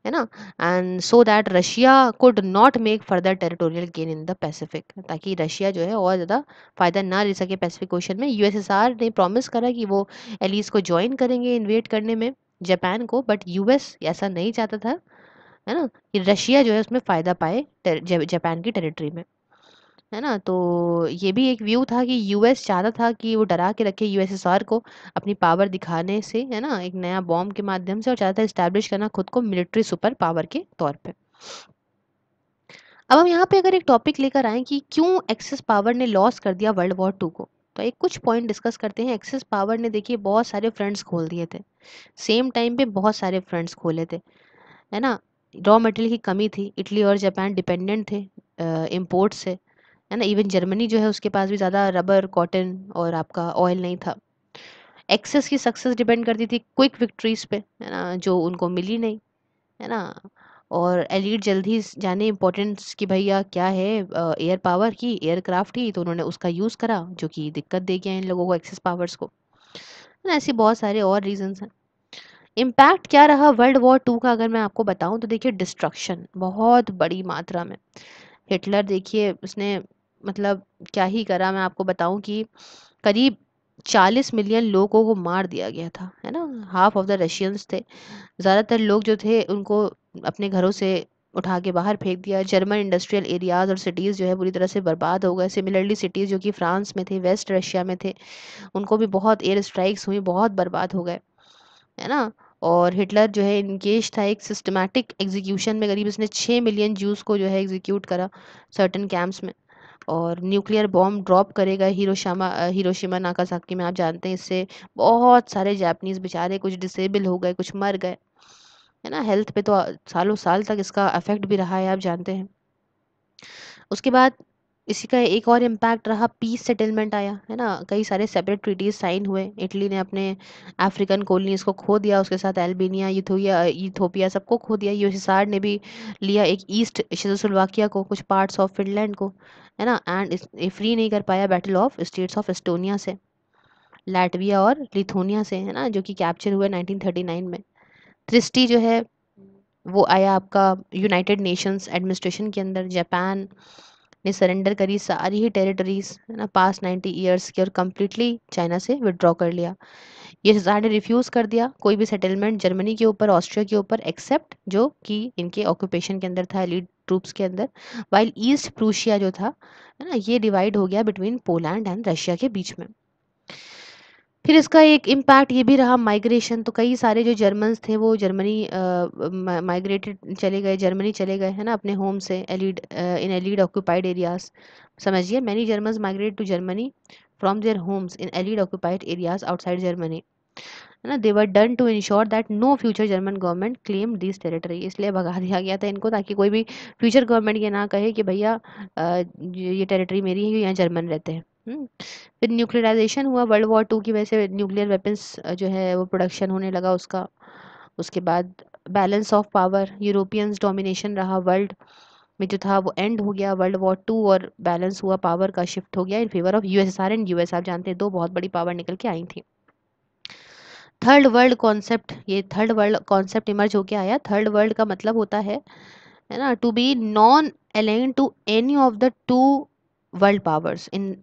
A: है ना, and so that Russia could not make further territorial gain in the Pacific, ताकि रशिया जो है और ज़्यादा फ़ायदा ना ले सके पैसिफिक ओशन में। यूएसएसआर ने प्रॉमिस करा कि वो एलिस को ज्वाइन करेंगे इन्वेड करने में जापान को, बट यूएस ऐसा नहीं चाहता था, है ना, कि रशिया जो है उसमें फ़ायदा पाए जापान की टेरिटरी में, है ना। तो ये भी एक व्यू था कि यूएस चाहता था कि वो डरा के रखे यूएसएसआर को अपनी पावर दिखाने से, है ना, एक नया बॉम्ब के माध्यम से, और चाहता था इस्टेब्लिश करना खुद को मिलिट्री सुपर पावर के तौर पे। अब हम यहाँ पे अगर एक टॉपिक लेकर आए कि क्यों एक्सेस पावर ने लॉस कर दिया वर्ल्ड वॉर टू को, तो एक कुछ पॉइंट डिस्कस करते हैं। एक्सेस पावर ने देखिए बहुत सारे फ्रंट्स खोल दिए थे, सेम टाइम पे बहुत सारे फ्रंट्स खोले थे, है ना। रॉ मटेरियल की कमी थी, इटली और जापान डिपेंडेंट थे इम्पोर्ट से, है ना। इवन जर्मनी जो है उसके पास भी ज़्यादा रबर, कॉटन और आपका ऑयल नहीं था। एक्सेस की सक्सेस डिपेंड करती थी क्विक विक्ट्रीज पे, है ना, जो उनको मिली नहीं, है ना। और एलीट जल्दी जाने इम्पोर्टेंस कि भैया क्या है एयर पावर की, एयरक्राफ्ट की, तो उन्होंने उसका यूज़ करा, जो कि दिक्कत दे गया इन लोगों को एक्सेस पावर्स को, है ना। ऐसे बहुत सारे और रीजंस हैं। इम्पैक्ट क्या रहा वर्ल्ड वॉर टू का अगर मैं आपको बताऊं, तो देखिए डिस्ट्रक्शन बहुत बड़ी मात्रा में। हिटलर देखिए उसने मतलब क्या ही करा, मैं आपको बताऊं कि करीब 40 मिलियन लोगों को मार दिया गया था, है ना। हाफ ऑफ द रशियंस थे, ज़्यादातर लोग जो थे उनको अपने घरों से उठा के बाहर फेंक दिया। जर्मन इंडस्ट्रियल एरियाज और सिटीज़ जो है पूरी तरह से बर्बाद हो गए। सिमिलरली सिटीज़ जो कि फ्रांस में थे, वेस्ट रशिया में थे, उनको भी बहुत एयर स्ट्राइक्स हुई, बहुत बर्बाद हो गए, है ना। और हिटलर जो है इंगेज था एक सिस्टमैटिक एग्जीक्यूशन में, करीब इसने 6 मिलियन जूस को जो है एग्जीक्यूट करा सर्टन कैंप्स में। और न्यूक्लियर बॉम्ब ड्रॉप करेगा हिरोशिमा नागासाकी में, आप जानते हैं इससे बहुत सारे जापानीज बेचारे कुछ डिसेबल हो गए, कुछ मर गए, है ना। हेल्थ पे तो सालों साल तक इसका अफेक्ट भी रहा है, आप जानते हैं। उसके बाद इसी का एक और इम्पैक्ट रहा, पीस सेटलमेंट आया, है ना। कई सारे सेपरेट ट्रीटीज साइन हुए। इटली ने अपने अफ्रीकन कॉलोनीज को खो दिया, उसके साथ अल्बानिया, इथोपिया सबको खो दिया। यूएसएसआर ने भी लिया एक ईस्ट चेकोस्लोवाकिया को, कुछ पार्ट्स ऑफ फिनलैंड को, है ना। एंड फ्री नहीं कर पाया battle of states of Estonia से, लैटविया और लिथुनिया से, है ना, जो कि कैप्चर हुए 1939 में। थ्रिस्टी जो है वो आया आपका यूनाइटेड नेशंस एडमिनिस्ट्रेशन के अंदर। जापान ने सरेंडर करी सारी ही टेरिटरीज, है ना, पास्ट 90 ईयर्स की, और कम्प्लीटली चाइना से विड्रॉ कर लिया। ये यूएसएसआर ने रिफ्यूज़ कर दिया कोई भी सेटलमेंट जर्मनी के ऊपर, ऑस्ट्रिया के ऊपर, एक्सेप्ट जो कि इनके ऑक्यूपेशन के अंदर था, एलीट ट्रूप्स के अंदर। वाइल ईस्ट प्रूशिया जो था, है ना, ये डिवाइड हो गया बिटवीन पोलैंड एंड रशिया के बीच में। फिर इसका एक इम्पैक्ट ये भी रहा माइग्रेशन। तो कई सारे जो जर्मन्स थे वो जर्मनी माइग्रेटेड चले गए, जर्मनी चले गए, है ना, अपने होम से, allied in allied occupied areas. समझिए, many Germans migrate to Germany from their homes in allied occupied areas outside Germany, है ना। They were done to ensure that no future German government claim this territory. इसलिए भगा दिया गया था इनको, ताकि कोई भी फ्यूचर गवर्नमेंट ये ना कहे कि भैया ये टेरिटरी मेरी है, यहाँ जर्मन रहते हैं। फिर न्यूक्लियराइजेशन हुआ वर्ल्ड वॉर टू की वजह से, न्यूक्लियर वेपन्स जो है वो प्रोडक्शन होने लगा उसका। उसके बाद balance of power, Europeans domination रहा वर्ल्ड, में जो था वो एंड हो गया, वर्ल्ड वॉर 2, और बैलेंस हुआ, पावर का शिफ्ट हो गया in favour of USSR and US. आप जानते हैं दो बहुत बड़ी पावर निकल के आई थी। थर्ड वर्ल्ड कॉन्सेप्ट, ये थर्ड वर्ल्ड कॉन्सेप्ट इमर्ज होके आया। थर्ड वर्ल्ड का मतलब होता है ना, to be non aligned to any of the two world powers. In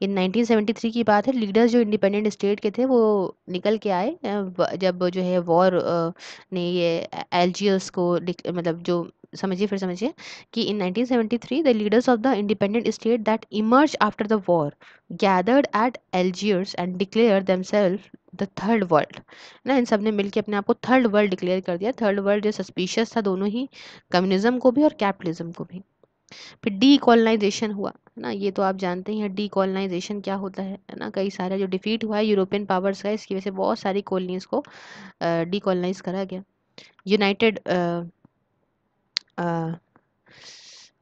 A: 1973 की बात है। लीडर्स जो इंडिपेंडेंट स्टेट के थे वो निकल के आए जब जो है वॉर ने ये एल्जियर्स को मतलब जो समझिए, फिर समझिए कि in 1973 the leaders of the independent state that emerge after the war gathered at Algiers and declare themself the third world ना। इन सब ने मिलकर अपने आप को थर्ड वर्ल्ड डिक्लेयर कर दिया। थर्ड वर्ल्ड जो सस्पिशियस था दोनों ही, कम्युनिज्म को भी और कैपिटलिज्म को भी। फिर डीकोलोनाइजेशन हुआ, है ना। ये तो आप जानते ही हैं डीकोलोनाइजेशन क्या होता है ना। कई सारे जो डिफीट हुआ है यूरोपियन पावर्स का, इसकी वजह से बहुत सारी कॉलोनीज को डीकोलोनाइज करा गया। यूनाइटेड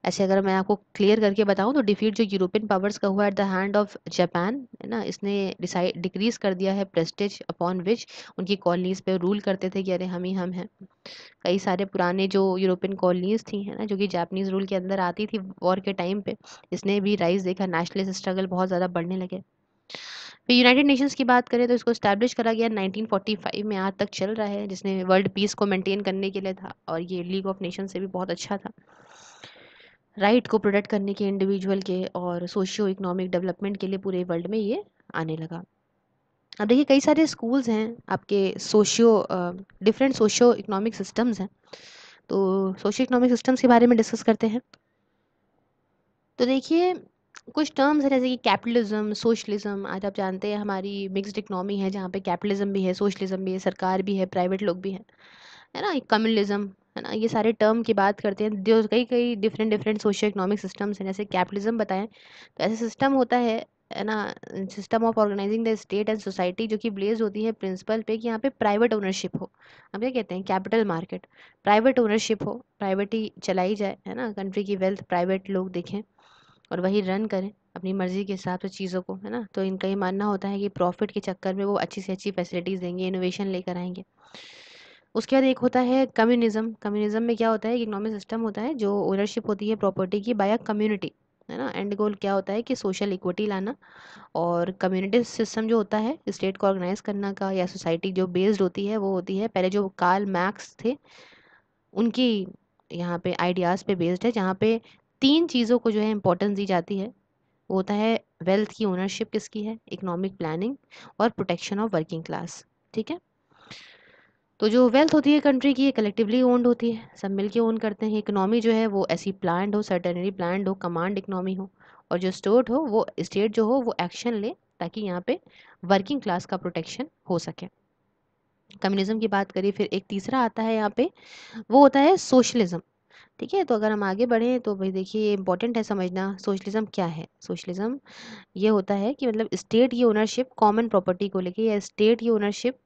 A: ऐसे अगर मैं आपको क्लियर करके बताऊं तो डिफीट जो यूरोपियन पावर्स का हुआ at the hand of Japan, है ना, इसने डिसाइड डिक्रीज कर दिया है प्रेस्टिज अपॉन विच उनकी कॉलोनीज पे रूल करते थे कि अरे हम ही हम हैं। कई सारे पुराने जो यूरोपियन कॉलोनीज थी, है ना, जो कि जापानीज रूल के अंदर आती थी वॉर के टाइम पे, इसने भी राइज देखा, नेशनलिस्ट स्ट्रगल बहुत ज़्यादा बढ़ने लगे। फिर यूनाइटेड नेशंस की बात करें तो इसको स्टैब्लिश करा गया 1945 में, आज तक चल रहा है, जिसने वर्ल्ड पीस को मेंटेन करने के लिए था, और ये लीग ऑफ नेशन से भी बहुत अच्छा था। राइट को प्रोटेक्ट करने के इंडिविजुअल के और सोशियो इकोनॉमिक डेवलपमेंट के लिए पूरे वर्ल्ड में ये आने लगा। अब देखिए कई सारे स्कूल्स हैं आपके, socio different socio economic systems हैं। तो सोशियो इकोनॉमिक सिस्टम्स के बारे में डिस्कस करते हैं। तो देखिए कुछ टर्म्स हैं जैसे कि कैपिटलिज्म, सोशलिज्म। आज आप जानते हैं हमारी मिक्स्ड इकोनॉमी है जहाँ पे कैपिटलिज्म भी है, सोशलिज्म भी है, सरकार भी है, प्राइवेट लोग भी हैं, है ना, कम्युनलिज्म, है ना। ये सारे टर्म की बात करते हैं। जो कई कई different different socio economic systems हैं, जैसे कैपिटलिज्म बताएं तो ऐसे सिस्टम होता है ना, system of organising the state and society, जो कि बेस्ड होती है प्रिंसिपल पे कि यहाँ पे प्राइवेट ओनरशिप हो। हम क्या कहते हैं, कैपिटल मार्केट, प्राइवेट ओनरशिप हो, प्राइवेट ही चलाई जाए, है ना, कंट्री की वेल्थ प्राइवेट लोग देखें और वही रन करें अपनी मर्जी के हिसाब से चीज़ों को, है ना। तो इनका ये मानना होता है कि प्रॉफिट के चक्कर में वो अच्छी से अच्छी फैसिलिटीज़ देंगे, इनोवेशन लेकर आएंगे। उसके बाद एक होता है कम्युनिज्म। कम्युनिज्म में क्या होता है, इकोनॉमिक सिस्टम होता है जो ओनरशिप होती है प्रॉपर्टी की बाय अ कम्युनिटी, है ना। एंड गोल क्या होता है कि सोशल इक्विटी लाना। और कम्युनिटी सिस्टम जो होता है स्टेट को ऑर्गेनाइज करना का, या सोसाइटी जो बेस्ड होती है वो होती है, पहले जो कार्ल मैक्स थे उनकी यहाँ पे आइडियाज़ पे बेस्ड है, जहाँ पे तीन चीज़ों को जो है इंपॉर्टेंस दी जाती है। वो होता है वेल्थ की ओनरशिप किसकी है, इकोनॉमिक प्लानिंग, और प्रोटेक्शन ऑफ वर्किंग क्लास। ठीक है। तो जो वेल्थ होती है कंट्री की, ये कलेक्टिवली ओन्ड होती है, सब मिलके ओन करते हैं। इकोनॉमी जो है वो ऐसी प्लान्ड हो, सर्टेनरी प्लान्ड हो, कमांड इकोनॉमी हो। और जो स्टेट हो वो एक्शन ले ताकि यहाँ पे वर्किंग क्लास का प्रोटेक्शन हो सके। कम्युनिज्म की बात करिए, फिर एक तीसरा आता है यहाँ पे, वो होता है सोशलिज्म। ठीक है। तो अगर हम आगे बढ़ें तो भाई देखिए ये इंपॉर्टेंट है समझना, सोशलिज्म क्या है। सोशलिज्म ये होता है कि मतलब स्टेट की ओनरशिप कॉमन प्रॉपर्टी को लेके, या स्टेट की ओनरशिप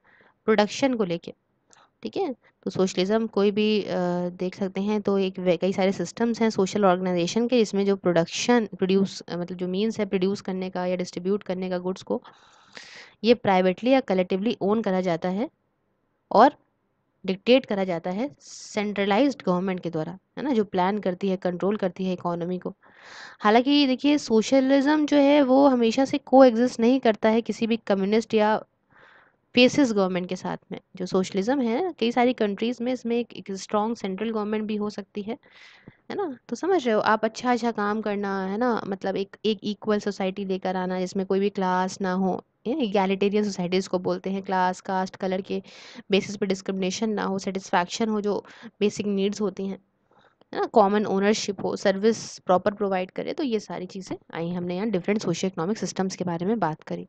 A: प्रोडक्शन को लेके। ठीक है। तो सोशलिज्म कोई भी देख सकते हैं तो कई सारे सिस्टम्स हैं सोशल ऑर्गेनाइजेशन के, जिसमें जो प्रोड्यूस मतलब जो मीन्स है प्रोड्यूस करने का या डिस्ट्रीब्यूट करने का गुड्स को, ये प्राइवेटली या कलेक्टिवली ओन करा जाता है और डिक्टेट करा जाता है सेंट्रलाइज्ड गवर्नमेंट के द्वारा, है ना, जो प्लान करती है, कंट्रोल करती है इकोनॉमी को। हालांकि देखिए सोशलिज्म जो है वो हमेशा से को एग्जिस्ट नहीं करता है किसी भी कम्युनिस्ट या फेसिस गवर्नमेंट के साथ में। जो सोशलिज्म है कई सारी कंट्रीज में, इसमें एक स्ट्रॉन्ग सेंट्रल गवर्नमेंट भी हो सकती है ना। तो समझ रहे हो आप, अच्छा अच्छा काम करना, है ना, मतलब एक एक इक्वल सोसाइटी लेकर आना जिसमें कोई भी क्लास ना हो। इगैलिटेरियन सोसाइटीज़ को बोलते हैं, क्लास, कास्ट, कलर के बेसिस पे डिस्क्रिमिनेशन ना हो, सेटिस्फैक्शन हो जो बेसिक नीड्स होती हैं, है ना, कॉमन ओनरशिप हो, सर्विस प्रॉपर प्रोवाइड करे। तो ये सारी चीज़ें आई, हमने यहाँ डिफरेंट सोशियो इकोनॉमिक सिस्टम्स के बारे में बात करी।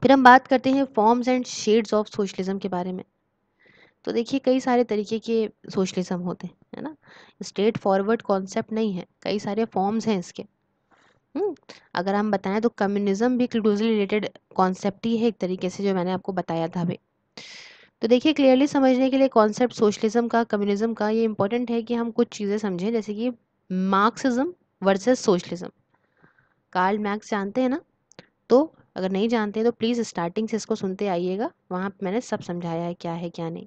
A: फिर हम बात करते हैं forms and shades of socialism के बारे में। तो देखिए कई सारे तरीके के सोशलिज्म होते हैं, है ना। स्ट्रेट फॉरवर्ड कॉन्सेप्ट नहीं है, कई सारे फॉर्म्स हैं इसके। हम्म अगर हम बताएं तो कम्युनिज्म भी क्लोजली रिलेटेड कॉन्सेप्ट ही है एक तरीके से, जो मैंने आपको बताया था अभी। तो देखिए क्लियरली समझने के लिए कॉन्सेप्ट सोशलिज्म का, कम्युनिज्म का, ये इंपॉर्टेंट है कि हम कुछ चीज़ें समझें, जैसे कि Marxism versus socialism. Karl Marx जानते हैं ना। तो अगर नहीं जानते तो प्लीज़ स्टार्टिंग से इसको सुनते आइएगा, वहाँ पे मैंने सब समझाया है क्या नहीं।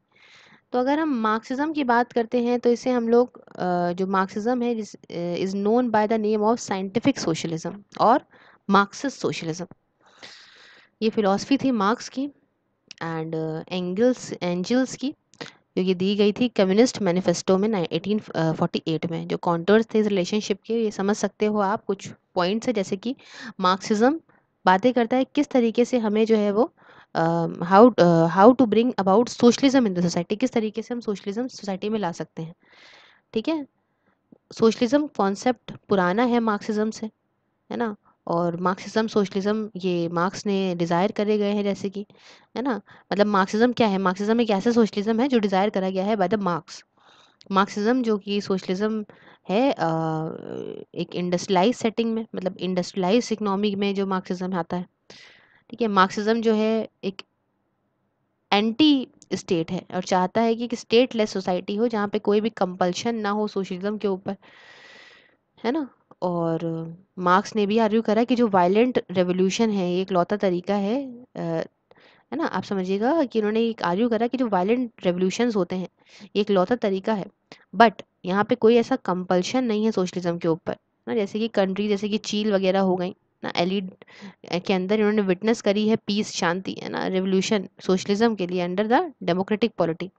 A: तो अगर हम मार्क्सिज्म की बात करते हैं तो इसे हम लोग जो मार्क्सिज्म है is known by the name of scientific socialism और मार्क्सिस्ट सोशलिज्म। ये फिलॉसफी थी मार्क्स की एंड एंजल्स की, जो ये दी गई थी कम्युनिस्ट मैनिफेस्टो में 1848 में। जो कॉन्टोर्स थे इस रिलेशनशिप के, ये समझ सकते हो आप। कुछ पॉइंट्स है जैसे कि मार्क्सिज्म बातें करता है किस तरीके से हमें जो है वो how to bring about socialism in the society, किस तरीके से हम सोशलिज्म सोसाइटी में ला सकते हैं। ठीक है, सोशलिज्म कॉन्सेप्ट पुराना है मार्क्सिज्म से, है ना। और मार्क्सिज्म सोशलिज्म ये मार्क्स ने डिज़ायर करे गए हैं, जैसे कि, है ना। मतलब मार्क्सिज्म क्या है? मार्क्सिज्म एक ऐसा सोशलिज्म है जो डिज़ायर करा गया है बाय द मार्क्स। मार्क्सिज्म जो कि सोशलिज्म है एक इंडस्ट्रियलाइज सेटिंग में, मतलब इंडस्ट्रियलाइज इकोनॉमी में जो मार्क्सिज्म आता है। ठीक है, मार्क्सिज्म जो है एक एंटी स्टेट है और चाहता है कि एक स्टेटलेस सोसाइटी हो जहाँ पे कोई भी कंपल्शन ना हो सोशलिज्म के ऊपर, है ना। और मार्क्स ने भी आर्ग्यू करा कि जो वायलेंट रेवोल्यूशन है ये एक लौता तरीका है ना। आप समझिएगा कि उन्होंने एक आर्ग्यू करा कि जो वायलेंट रेवोल्यूशंस होते हैं ये एक लौता तरीका है, बट यहाँ पे कोई ऐसा कंपल्शन नहीं है सोशलिज्म के ऊपर ना। जैसे कि कंट्री जैसे कि चील वगैरह हो गई ना, एलिड के अंदर इन्होंने विटनेस करी है पीस, शांति, है ना, रेवोल्यूशन सोशलिज्म के लिए under the democratic polity.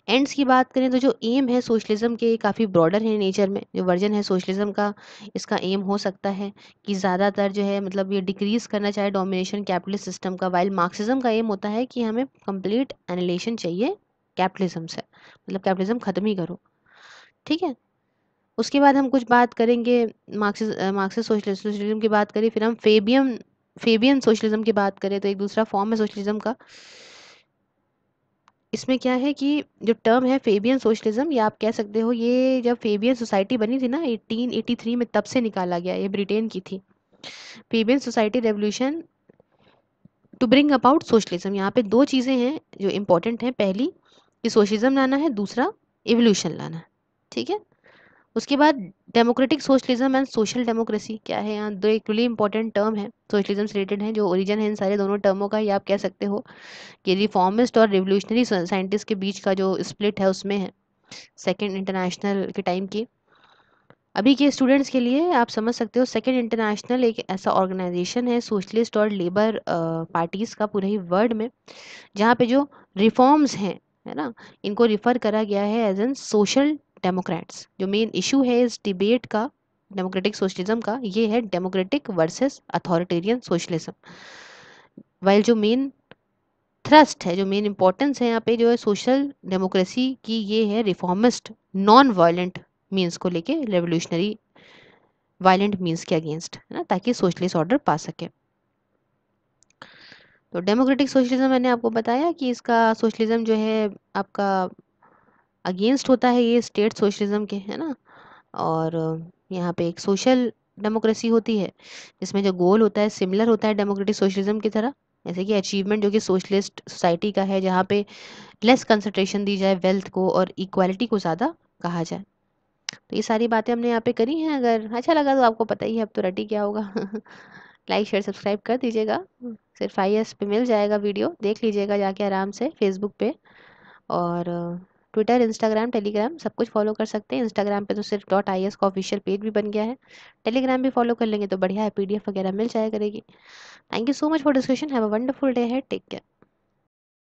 A: Ends की बात करें तो जो एम है सोशलिज्म के काफ़ी ब्रॉडर है नेचर में। जो वर्जन है सोशलिज्म का, इसका एम हो सकता है कि ज़्यादातर जो है मतलब ये डिक्रीज करना चाहे डोमिनेशन कैपिटलिस्ट सिस्टम का, वाइल मार्क्सिज्म का एम होता है कि हमें कंप्लीट एनिलेशन चाहिए कैपिटलिज्म से, मतलब कैपिटलिज्म खत्म ही करो। ठीक है, उसके बाद हम कुछ बात करेंगे मार्क्सिस्ट सोशलिज्म की बात करें, फिर हम फेबियन सोशलिज्म की बात करें तो एक दूसरा फॉर्म है सोशलिज्म का। इसमें क्या है कि जो टर्म है फेबियन सोशलिज्म, ये आप कह सकते हो ये जब फेबियन सोसाइटी बनी थी ना 1883 में, तब से निकाला गया, ये ब्रिटेन की थी। Fabian society revolution to bring about socialism. यहाँ पे दो चीज़ें हैं जो इम्पोर्टेंट हैं, पहली कि सोशलिज्म लाना है, दूसरा इवोल्यूशन लाना है। ठीक है, उसके बाद democratic socialism and social democracy क्या है, यहाँ दो एक रियली इंपॉर्टेंट टर्म है सोशलिज्म से रिलेटेड है, जो ओरिजिन है इन सारे दोनों टर्मों का, ये आप कह सकते हो कि रिफॉर्मिस्ट और रिवोल्यूशनरी साइंटिस्ट के बीच का जो स्प्लिट है उसमें है, सेकेंड इंटरनेशनल के टाइम की। अभी के स्टूडेंट्स के लिए आप समझ सकते हो सेकेंड इंटरनेशनल एक ऐसा ऑर्गेनाइजेशन है सोशलिस्ट और लेबर पार्टीज़ का पूरे ही वर्ल्ड में, जहाँ पे जो रिफॉर्म्स हैं, है ना, इनको रिफ़र करा गया है एज एन सोशल डेमोक्रेट्स। जो मेन इशू है इस डिबेट का डेमोक्रेटिक सोशलिज्म का, ये है democratic versus authoritarian socialism. While जो मेन थ्रस्ट है, जो मेन इंपॉर्टेंस है यहाँ पे जो है सोशल डेमोक्रेसी की, ये है रिफॉर्मिस्ट नॉन वायलेंट मीन्स को लेके, रेवोल्यूशनरी वायलेंट मीन्स के अगेंस्ट, है ना, ताकि सोशलिस्ट ऑर्डर पा सके। तो डेमोक्रेटिक सोशलिज्म मैंने आपको बताया कि इसका सोशलिज्म जो है आपका अगेंस्ट होता है ये स्टेट सोशलिज्म के, है ना। और यहाँ पे एक सोशल डेमोक्रेसी होती है जिसमें जो गोल होता है सिमिलर होता है डेमोक्रेटिक सोशलिज्म की तरह, जैसे कि अचीवमेंट जो कि सोशलिस्ट सोसाइटी का है, जहाँ पे लेस कंसंट्रेशन दी जाए वेल्थ को और इक्वालिटी को ज़्यादा कहा जाए। तो ये सारी बातें हमने यहाँ पे करी हैं। अगर अच्छा लगा तो आपको पता ही है अब तो रटी क्या होगा। लाइक शेयर सब्सक्राइब कर दीजिएगा। सिर्फ IS पे मिल जाएगा वीडियो, देख लीजिएगा जाके आराम से फेसबुक पे। और ट्विटर, इंस्टाग्राम, टेलीग्राम सब कुछ फॉलो कर सकते हैं। इंस्टाग्राम पे तो सिर्फ .is का ऑफिशियल पेज भी बन गया है, टेलीग्राम भी फॉलो कर लेंगे तो बढ़िया है, PDF वगैरह मिल जाया करेगी। Thank you so much for discussion, have a wonderful day है, टेक केयर।